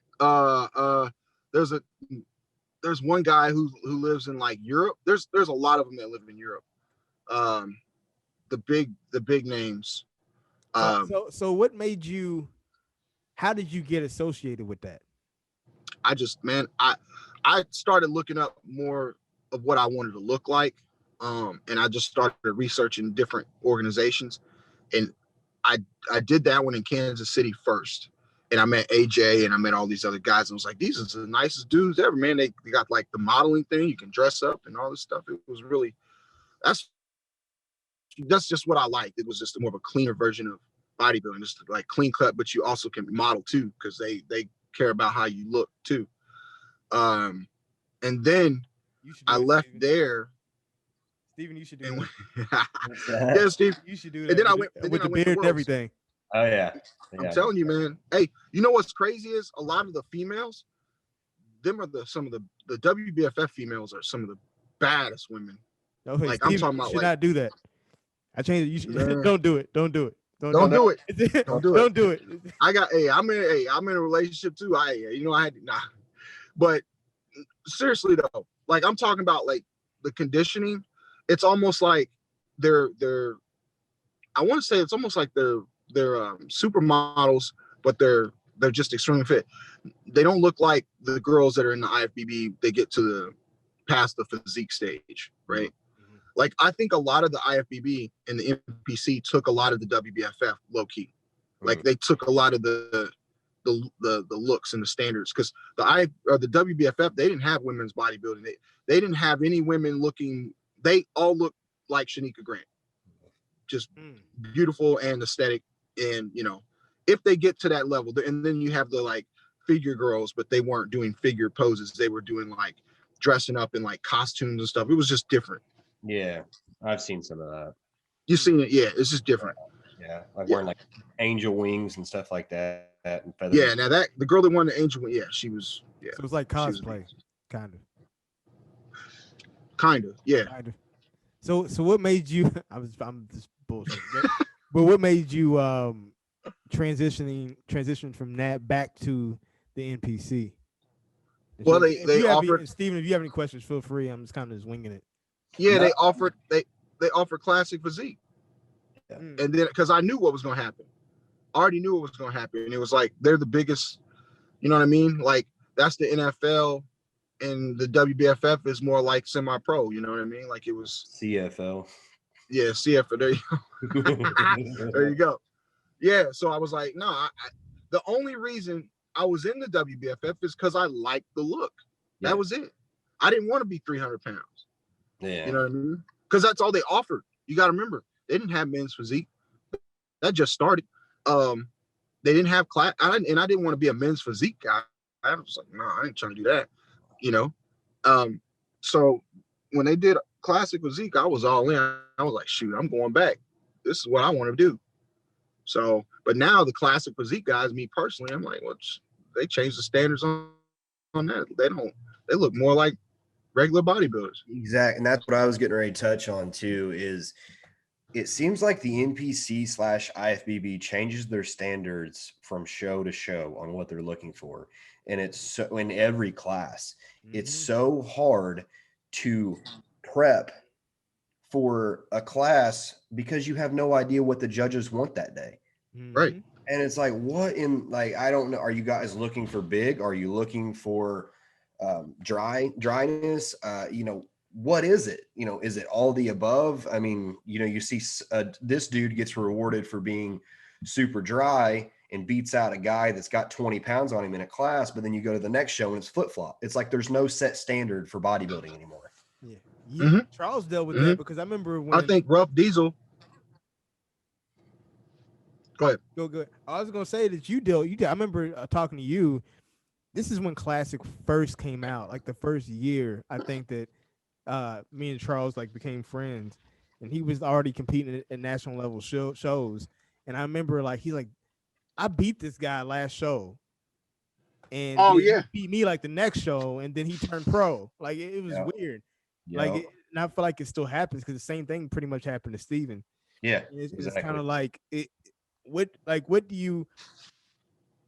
There's one guy who lives in like Europe. There's a lot of them that live in Europe. The big names. So what made you? How did you get associated with that? I started looking up more of what I wanted to look like, and I just started researching different organizations, and I did that one in Kansas City first, and I met AJ and I met all these other guys. And I was like, these are the nicest dudes ever, man. They got like the modeling thing. You can dress up and all this stuff. It was really, that's just what I liked. It was just more of a cleaner version of bodybuilding, just like clean cut, but you also can model too, because they care about how you look too. And then I left Steven. there. Steven, you should do And that. yeah, Steve. You should do that. And then I went with the beard and everything. Oh yeah. I'm telling you, man. Hey, you know what's crazy is a lot of the females, them are some of the WBFF females are some of the baddest women. No, hey, like Steven, I'm talking about, you should like, not do that. I changed it. You should Nah. don't do it. Don't do it. Don't do it. Don't do it. Don't do it. I'm in a relationship too. But seriously though, like I'm talking about like the conditioning. It's almost like they're I want to say it's almost like they're supermodels, but they're just extremely fit. They don't look like the girls that are in the IFBB. They get to past the physique stage, right? Mm-hmm. Like I think a lot of the IFBB and the NPC took a lot of the WBFF low key. Like they took a lot of the looks and the standards, because the WBFF, they didn't have women's bodybuilding. They didn't have any women looking. They all looked like Shanika Grant, just beautiful and aesthetic. And if they get to that level, and then you have the like figure girls, but they weren't doing figure poses. They were doing like dressing up in like costumes and stuff. It was just different. Yeah, I've seen some of that. You've seen it, yeah. It's just different. Yeah, like wearing like angel wings and stuff like that. And feathers. Yeah, now that the girl that won the angel wing, yeah, she was. Yeah, so it was like cosplay, kind of. Yeah. Kind of. So what made you? I'm just bullshit. But what made you transition from that back to the NPC? Well, they offered. Steven, if you have any questions, feel free. I'm just kind of winging it. Yeah, they offered classic physique, and then because I knew what was going to happen, I already knew what was going to happen. And it was like they're the biggest. You know what I mean? Like that's the NFL, and the WBFF is more like semi-pro. You know what I mean? Like it was CFL. Yeah, CFL. There you go. There you go. Yeah. So I was like, no. The only reason I was in the WBFF is because I liked the look. Yeah. That was it. I didn't want to be 300 pounds. Yeah. You know what I mean? Because that's all they offered. You got to remember, they didn't have men's physique. That just started. They didn't have class, and I didn't want to be a men's physique guy. I was like, no, I ain't trying to do that. So when they did classic physique, I was all in. I was like, shoot, I'm going back. This is what I want to do. So, but now the classic physique guys, me personally, I'm like, well, they changed the standards on that. They look more like regular bodybuilders. Exactly. And that's what I was getting ready to touch on too, is it seems like the NPC/IFBB changes their standards from show to show on what they're looking for. And it's so in every class, it's so hard to prep for a class because you have no idea what the judges want that day. Right. And it's like, what in, like, I don't know. Are you guys looking for big? Are you looking for dryness? What is it? Is it all the above? I mean, you see this dude gets rewarded for being super dry and beats out a guy that's got 20 pounds on him in a class, but then you go to the next show and it's flip-flop. It's like there's no set standard for bodybuilding anymore. Yeah. Charles dealt with that because I remember when I think Rough Diesel. Go ahead. Go good. I was gonna say that you dealt. I remember talking to you. This is when Classic first came out, like the first year. I think that me and Charles like became friends, and he was already competing at national level shows. And I remember like he's like, I beat this guy last show, and he beat me like the next show, and then he turned pro. Like it was weird. Like and I feel like it still happens because the same thing pretty much happened to Steven. Yeah, it's kind of like it. What do you?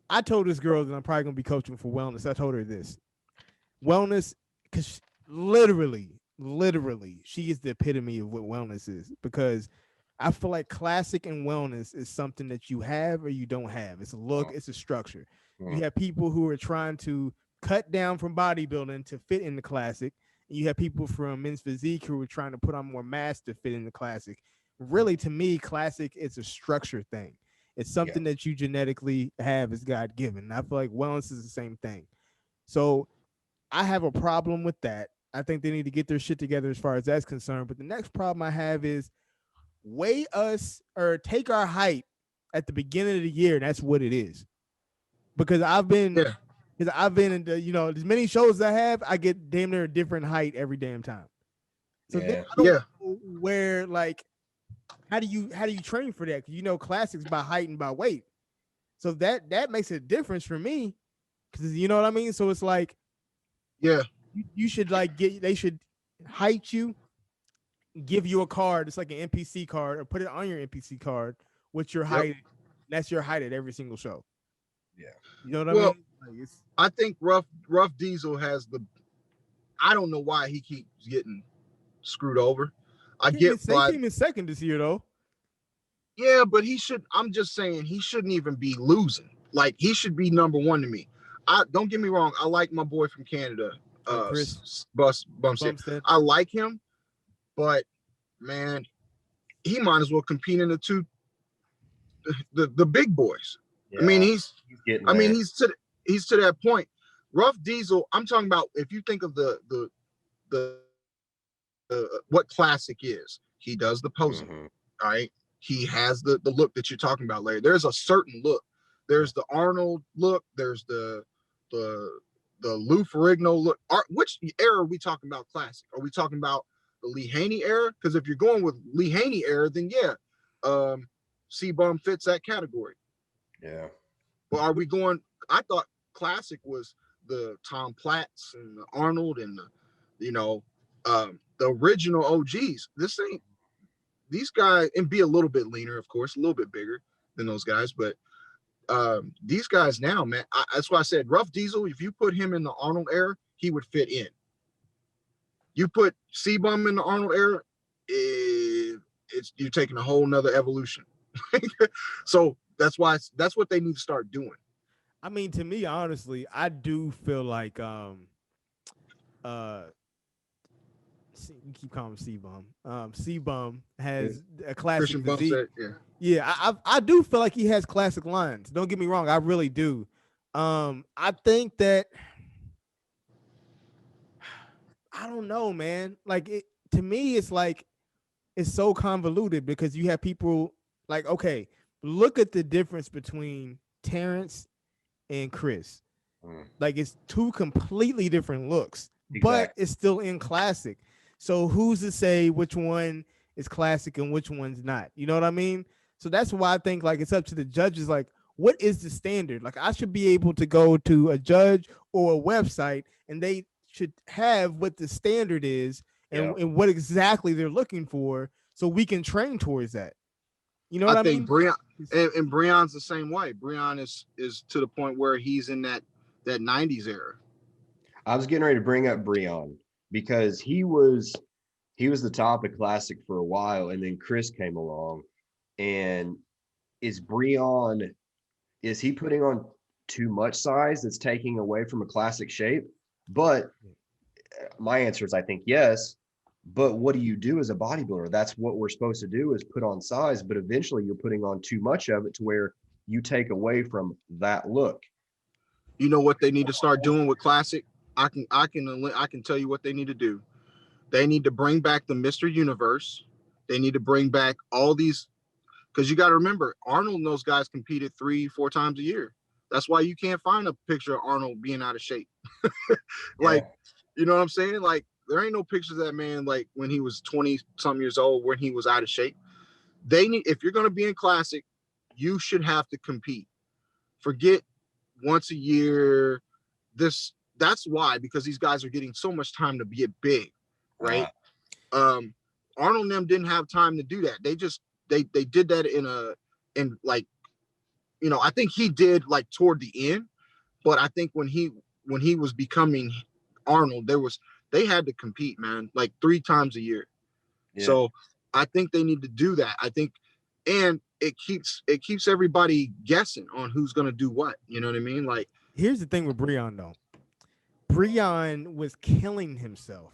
I told this girl that I'm probably gonna be coaching for wellness. I told her this wellness because literally, she is the epitome of what wellness is. Because I feel like classic and wellness is something that you have or you don't have. It's a look, it's a structure. You have people who are trying to cut down from bodybuilding to fit in the classic, and you have people from men's physique who are trying to put on more mass to fit in the classic. Really, to me, classic is a structure thing. It's something that you genetically have as God given. I feel like wellness is the same thing. So I have a problem with that. I think they need to get their shit together as far as that's concerned. But the next problem I have is weigh us or take our height at the beginning of the year. And that's what it is. Because I've been in the, as many shows as I have, I get damn near a different height every damn time. So then I don't know where, like, how do you train for that? Because classics by height and by weight. So that makes a difference for me. Because you know what I mean? So it's like, you should they should height you, give you a card. It's like an NPC card, or put it on your NPC card with your height. That's your height at every single show. Yeah. You know what I mean? Like, I think Rough Diesel has I don't know why he keeps getting screwed over. He came in second this year though. Yeah, but I'm just saying he shouldn't even be losing. Like, he should be number one to me. Don't get me wrong. I like my boy from Canada, Chris Bumstead. I like him, but man, he might as well compete in the big boys. Yeah, I mean, he's to that point. Rough Diesel. I'm talking about, if you think of the what classic is, he does the posing. All right, he has the look that you're talking about, Larry. There's a certain look. There's the Arnold look. There's the Lou Ferrigno look. Which era are we talking about classic? Are we talking about the Lee Haney era? Because if you're going with Lee Haney era, then C-Bum fits that category. Yeah. Well, are we going? I thought classic was the Tom Platts and the Arnold and the original OGs. This ain't these guys, and be a little bit leaner, of course, a little bit bigger than those guys, but these guys now, man, that's why I said Rough Diesel. If you put him in the Arnold era, he would fit in. You put C-Bum in the Arnold era, you're taking a whole nother evolution. So that's what they need to start doing. I mean, to me, honestly, I do feel like you keep calling him C-Bum. C-Bum has a classic physique. I do feel like he has classic lines. Don't get me wrong, I really do. I think that I don't know, man. Like, to me, it's like it's so convoluted because you have people like, okay, look at the difference between Terrence and Chris. Like, it's two completely different looks, but it's still in classic. So who's to say which one is classic and which one's not? You know what I mean? So that's why I think, like, it's up to the judges. Like, what is the standard? Like, I should be able to go to a judge or a website, and they should have what the standard is and what exactly they're looking for, so we can train towards that. You know what I mean? Breon, and Breon's the same way. Breon is to the point where he's in that 90s era. I was getting ready to bring up Breon because he was the top of classic for a while, and then Chris came along. And is he putting on too much size that's taking away from a classic shape? But my answer is, I think yes. But what do you do as a bodybuilder? That's what we're supposed to do, is put on size, but eventually you're putting on too much of it to where you take away from that look. You know what they need to start doing with classic? I can tell you what they need to do. They need to bring back the Mr. Universe. They need to bring back all these, because you got to remember, Arnold and those guys competed 3-4 times a year. That's why you can't find a picture of Arnold being out of shape. Like, you know what I'm saying? Like, there ain't no pictures of that man, like, when he was 20-something years old, when he was out of shape. If you're going to be in classic, you should have to compete. Forget once a year. That's why, because these guys are getting so much time to get big, right? Arnold and them didn't have time to do that. They just they did that in like, I think he did, like, toward the end, but I think when he was becoming Arnold, they had to compete, man, like 3 times a year. Yeah. So I think they need to do that. I think, and it keeps everybody guessing on who's going to do what. You know what I mean? Like, here's the thing with Breon, though. Breon was killing himself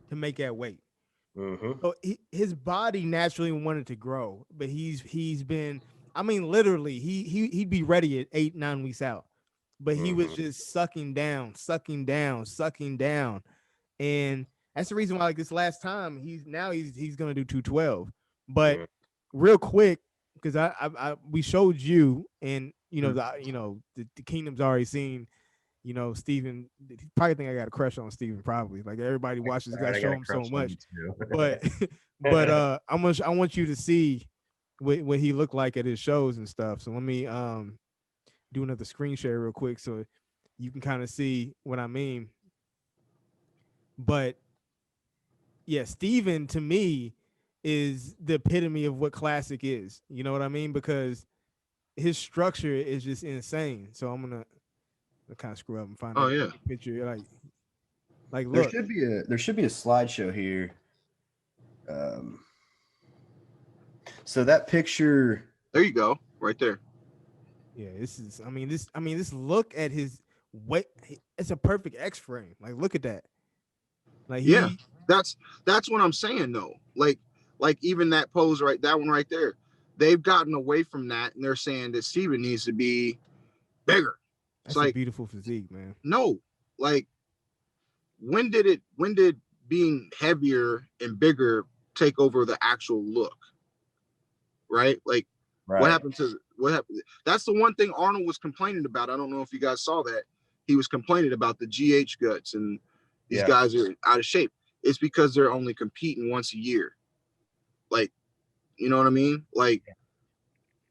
to make that weight. So his body naturally wanted to grow, but he's been. I mean, literally, he'd be ready at 8-9 weeks out, but he was just sucking down, sucking down, sucking down, and that's the reason why, like this last time, he's gonna do 212. But real quick, because we showed you, and the kingdom's already seen. Steven, he probably think I got a crush on Steven, probably. Like everybody watches, I show him so much. But I want you to see what he looked like at his shows and stuff. So let me do another screen share real quick so you can kind of see what I mean. But yeah, Steven to me is the epitome of what classic is. You know what I mean? Because his structure is just insane. So I'm gonna kind of screw up and find a picture. Like look. There should be a slideshow here. So that picture. There you go, right there. Yeah, this look at his weight. It's a perfect X frame. Like, look at that. Like, that's what I'm saying though. Like even that pose that one right there, they've gotten away from that and they're saying that Steven needs to be bigger. That's like a beautiful physique, man. No, like when did being heavier and bigger take over the actual look? Right? Like what happened? That's the one thing Arnold was complaining about. I don't know if you guys saw that. He was complaining about the GH guts and these guys are out of shape. It's because they're only competing once a year. Like, you know what I mean? Like,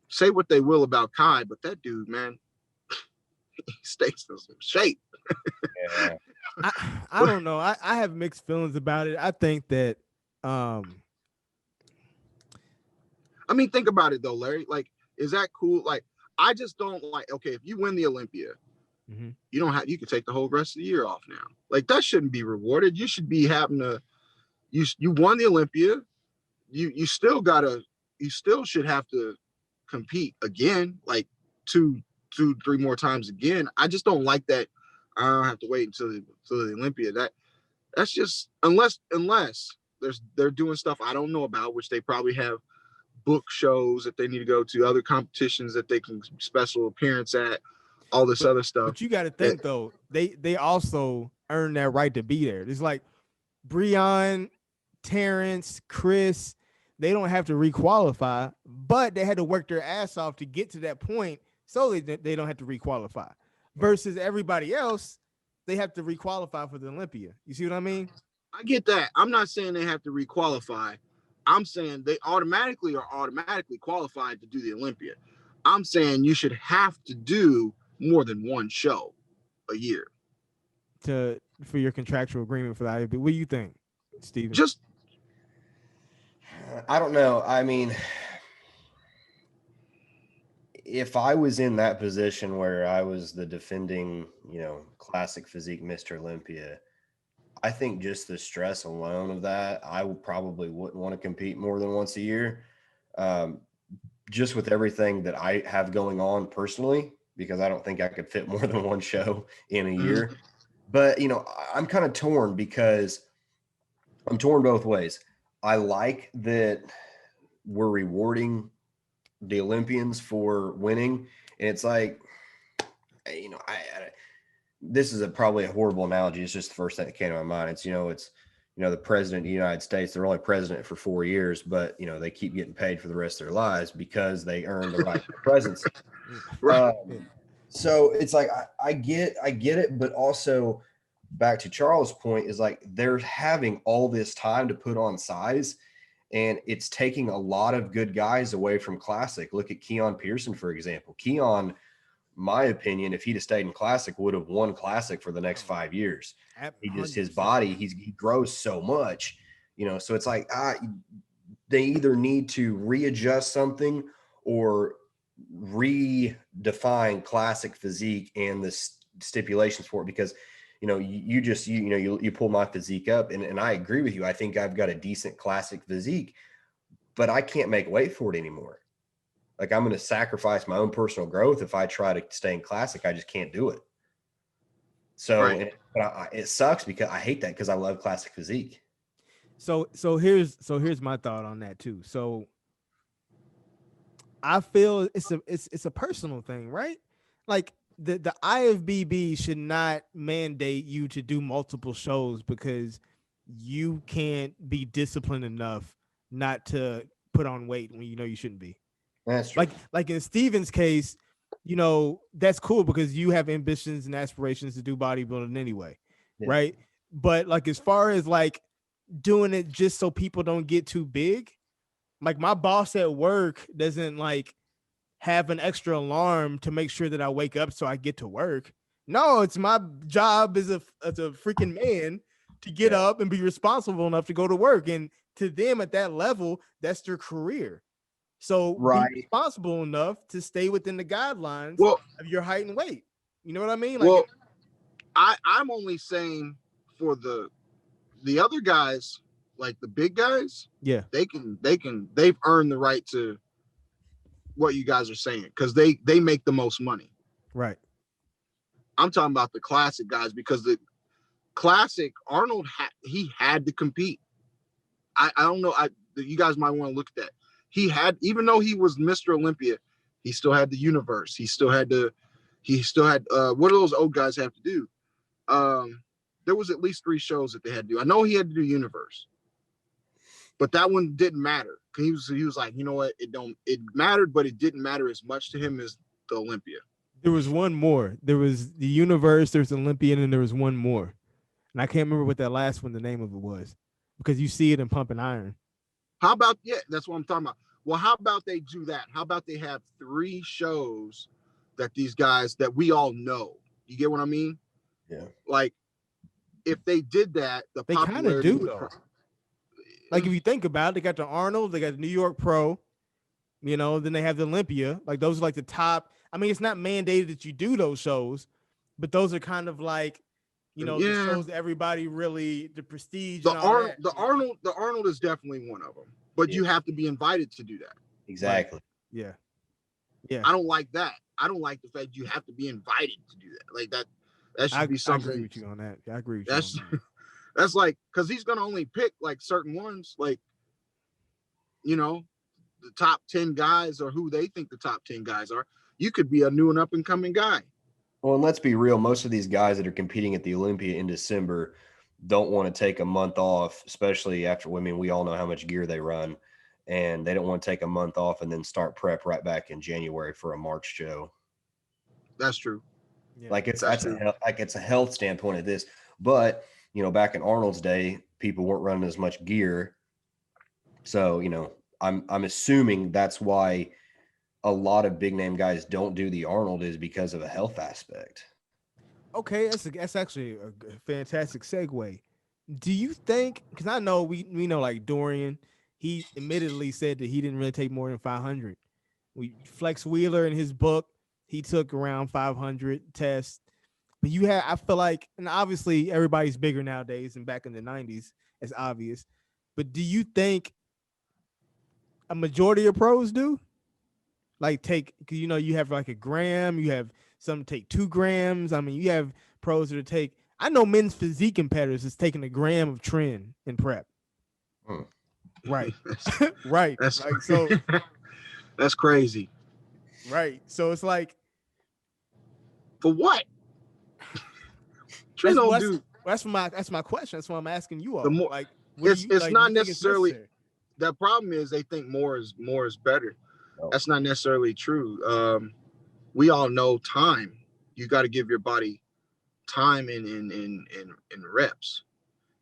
say what they will about Kai, but that dude, man, he stays in some shape. I don't know. I have mixed feelings about it. I think that I mean, think about it though, Larry. Like, is that cool? Like, I just don't like, okay, if you win the Olympia, you can take the whole rest of the year off now. Like, that shouldn't be rewarded. You should be having you won the Olympia. You still should have to compete again, like two, 3 more times again. I just don't like that. I don't have to wait until the Olympia. That's just unless they're doing stuff I don't know about, which they probably have book shows that they need to go to, other competitions that they can special appearance at, all this other stuff. But you got to think though, they also earn that right to be there. It's like Breon, Terrence, Chris, they don't have to requalify, but they had to work their ass off to get to that point, so they don't have to requalify. Versus everybody else, they have to requalify for the Olympia. You see what I mean? I get that. I'm not saying they have to requalify. I'm saying they automatically qualified to do the Olympia. I'm saying you should have to do more than one show a year for your contractual agreement for the IFB. What do you think, Steven? Just, I don't know. I mean, if I was in that position where I was the defending, classic physique Mr. Olympia, I think just the stress alone of that, I probably wouldn't want to compete more than once a year. Just with everything that I have going on personally, because I don't think I could fit more than one show in a year. But, I'm kind of torn because I'm torn both ways. I like that we're rewarding the Olympians for winning. And it's like, this is probably a horrible analogy. It's just the first thing that came to my mind. It's, the president of the United States, they're only president for 4 years, but, they keep getting paid for the rest of their lives because they earned the right to presidency. So it's like, I get it, but also back to Charles' point is like, they're having all this time to put on size, and it's taking a lot of good guys away from classic. Look at Keon Pearson, for example. Keon, my opinion, if he'd have stayed in classic, would have won classic for the next 5 years. His body, he grows so much, so it's like, they either need to readjust something or redefine classic physique and the stipulations for it, because you pull my physique up and I agree with you. I think I've got a decent classic physique, but I can't make weight for it anymore. Like, I'm going to sacrifice my own personal growth if I try to stay in classic. I just can't do it. So it sucks because I hate that, because I love classic physique. So here's my thought on that too. So I feel it's a personal thing, right? Like the IFBB should not mandate you to do multiple shows because you can't be disciplined enough not to put on weight when you know you shouldn't be. That's true. Like in Steven's case, that's cool because you have ambitions and aspirations to do bodybuilding anyway, Yeah. right? But like as far as like doing it just so people don't get too big, like my boss at work doesn't like have an extra alarm to make sure that I wake up so I get to work. No, it's my job as a freaking man to get up and be responsible enough to go to work. And to them at that level, that's their career. So Right. be responsible enough to stay within the guidelines Well, of your height and weight. You know what I mean? well, I'm only saying for the other guys, like the big guys, yeah, they've earned the right to what you guys are saying because they make the most money. right. I'm talking about the classic guys because the classic Arnold he had to compete. I don't know. You guys might want to look at that. He had, even though he was Mr. Olympia, he still had the universe. He still had what do those old guys have to do? There was at least 3 shows that they had to do. I know he had to do universe, but that one didn't matter. He was like, you know what? It mattered, but it didn't matter as much to him as the Olympia. There was one more. There was the universe, there's Olympian, and there was one more. And I can't remember what that last one, the name of it was, because you see it in Pumping Iron. How about, that's what I'm talking about. Well, how about they do that? How about they have 3 shows that these guys that we all know? You get what I mean? Yeah. Like, if they did that, they kind of do though. Like if you think about it, they got the Arnold, they got the New York Pro, then they have the Olympia. Like those are like the top. I mean, it's not mandated that you do those shows, but those are kind of like, the shows that everybody really, the prestige. The Arnold is definitely one of them, but you have to be invited to do that. Exactly. Like, yeah. I don't like that. I don't like the fact you have to be invited to do that. Like that should be something. I agree with you on that. I agree with you. That's like, because he's gonna only pick like certain ones, like the top 10 guys or who they think the top 10 guys are. You could be a new and up and coming guy. Well, and let's be real. Most of these guys that are competing at the Olympia in December don't want to take a month off, especially after women. We all know how much gear they run, and they don't want to take a month off and then start prep right back in January for a March show. That's true. Yeah. Like it's a health standpoint of this, but back in Arnold's day, people weren't running as much gear, so I'm assuming that's why a lot of big name guys don't do the Arnold is because of a health aspect. Okay, that's actually a fantastic segue. Do you think, because I know we know like Dorian, he admittedly said that he didn't really take more than 500. Flex Wheeler in his book, he took around 500 tests. But I feel like, and obviously everybody's bigger nowadays than back in the 90s, it's obvious. But do you think a majority of pros do? Like because you have like a gram, you have some take 2 grams. I mean, you have pros that take, I know men's physique competitors is taking a gram of tren in prep. Right. Right. That's like, so that's crazy. Right. So it's like, for what? That's my question. That's why I'm asking you all. Like, it's not necessarily. The problem is they think more is better. Oh. That's not necessarily true. We all know time. You got to give your body time in reps.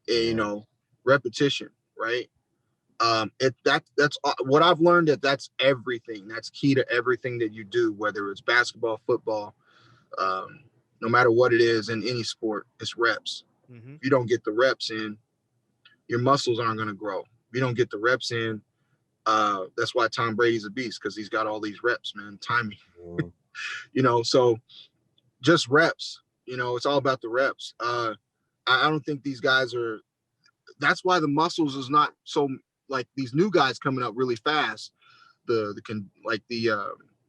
And, repetition, right? That's what I've learned, that's everything. That's key to everything that you do, whether it's basketball, football, no matter what it is in any sport, it's reps. Mm-hmm. If you don't get the reps in, your muscles aren't going to grow. If you don't get the reps in, that's why Tom Brady's a beast, because he's got all these reps, man. Timing. So just reps. It's all about the reps. I don't think these guys are. That's why the muscles is not so, like these new guys coming up really fast. The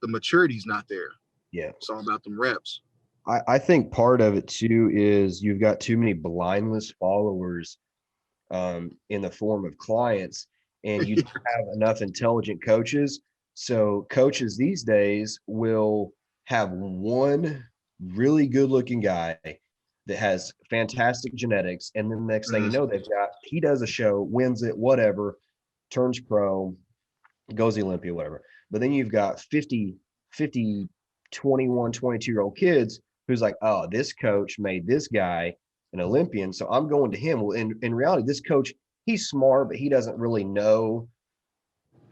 maturity's not there. Yeah, it's all about them reps. I think part of it too is you've got too many blindless followers in the form of clients, and you don't have enough intelligent coaches. So coaches these days will have one really good looking guy that has fantastic genetics, and then the next thing you know, he does a show, wins it, whatever, turns pro, goes to Olympia, whatever. But then you've got 50, 21, 22-year-old kids who's like, oh, this coach made this guy an Olympian, so I'm going to him. Well, in reality, this coach, he's smart, but he doesn't really know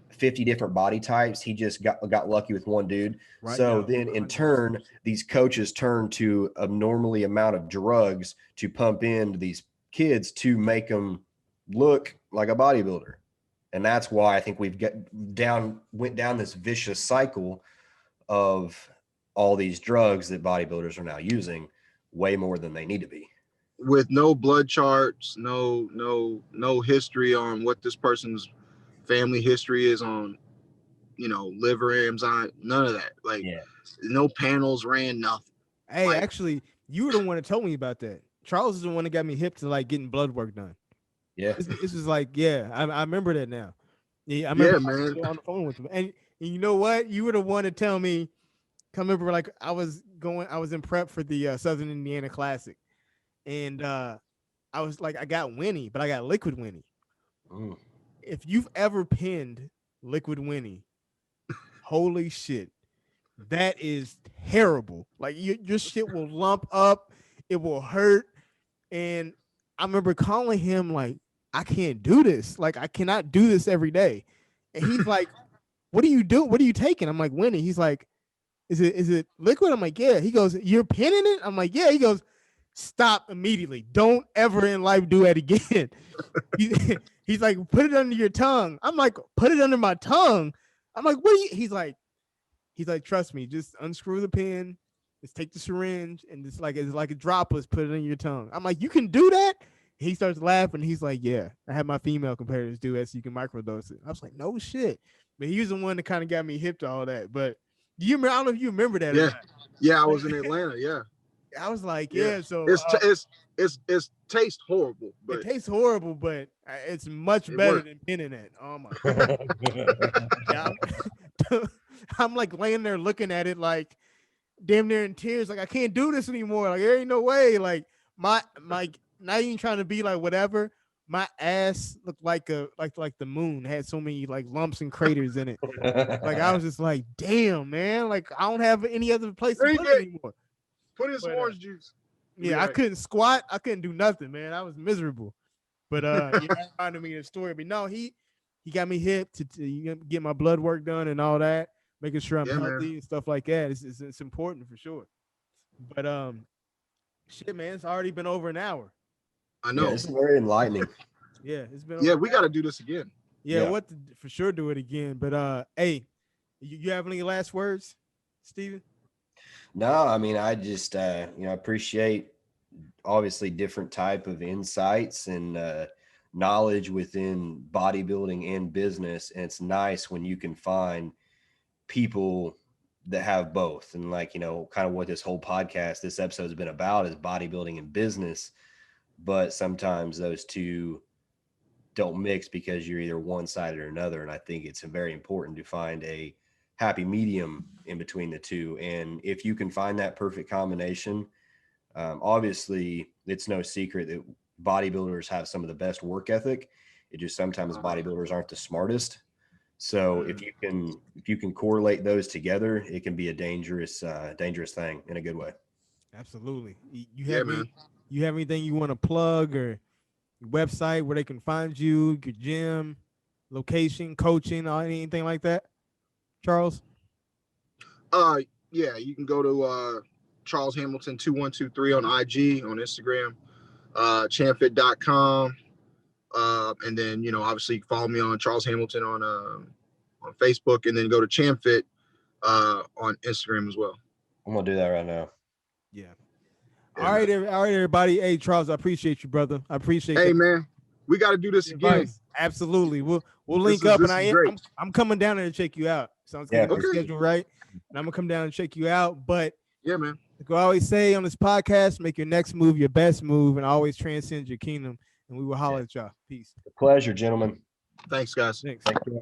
50 different body types. He just got lucky with one dude. Right. So then in turn, these coaches turn to abnormally amount of drugs to pump into these kids to make them look like a bodybuilder. And that's why I think went down this vicious cycle of all these drugs that bodybuilders are now using way more than they need to be. With no blood charts, no history on what this person's family history is on, liver enzyme, none of that. Like, no panels ran, nothing. Hey, actually, you were the one that told me about that. Charles is the one that got me hip to like getting blood work done. Yeah, this is like, I remember that now. Yeah, I remember man. On the phone with him, and you know what? You were the one to tell me. I remember, like I was in prep for the Southern Indiana Classic, and I was like, I got Winnie, but I got liquid Winnie. Mm. If you've ever pinned liquid Winnie, holy shit, that is terrible. Like your shit will lump up, it will hurt, and I remember calling him like, I can't do this. Like, I cannot do this every day. And he's like, what do you do? What are you taking? I'm like, Winnie. He's like, is it liquid? I'm like, yeah. He goes, you're pinning it? I'm like, yeah. He goes, stop immediately. Don't ever in life do that again. He's like, put it under your tongue. I'm like, put it under my tongue. I'm like, what are you? He's like, trust me, just unscrew the pin. Just take the syringe and it's like a droplets, put it in your tongue. I'm like, you can do that? He starts laughing. He's like, yeah, I had my female competitors do it so you can microdose it. I was like, no shit. But he was the one that kind of got me hip to all that. But I don't know if you remember that. Yeah. Yeah, I was in Atlanta. Yeah. I was like, yeah. So it's tastes horrible. But it tastes horrible, but it's much better than pinning it. Oh my God. I'm like laying there looking at it like damn near in tears. Like, I can't do this anymore. Like, there ain't no way. Like my not even trying to be like whatever. My ass looked like the moon, had so many like lumps and craters in it. Like, I was just like, damn, man. Like, I don't have any other place to put it anymore. Put in some orange juice. Yeah, I couldn't squat. I couldn't do nothing, man. I was miserable. But that reminded me of the story. But no, he got me hip to get my blood work done and all that, making sure I'm healthy and stuff like that. It's important for sure. But shit, man, it's already been over an hour. I know. Yeah, it's very enlightening. Yeah, it's been. Yeah, we got to do this again. Yeah, for sure do it again. But hey, you have any last words, Steven? No, I mean, I just appreciate obviously different type of insights and knowledge within bodybuilding and business. And it's nice when you can find people that have both. And like, kind of what this whole podcast, this episode has been about is bodybuilding and business. But sometimes those two don't mix because you're either one side or another. And I think it's very important to find a happy medium in between the two. And if you can find that perfect combination, obviously it's no secret that bodybuilders have some of the best work ethic. It just sometimes bodybuilders aren't the smartest. So if you can correlate those together, it can be a dangerous thing in a good way. Absolutely. You have anything you want to plug or your website where they can find you, your gym, location, coaching, or anything like that? Charles? Yeah, you can go to Charles Hamilton 2123 on IG, on Instagram, champfit.com. And then, obviously follow me on Charles Hamilton on Facebook, and then go to Champfit on Instagram as well. I'm gonna do that right now. Yeah. All right, everybody. Hey, Charles, I appreciate you, brother. I appreciate Hey, man, we got to do this again. Absolutely. We'll link up, and I'm coming down there to check you out. Sounds good. Okay. Schedule right, and I'm gonna come down and check you out. But yeah, man, like I always say on this podcast, make your next move your best move, and always transcend your kingdom. and we will holler at y'all. Peace. Pleasure, gentlemen. Thanks, guys. Thanks. Thank you.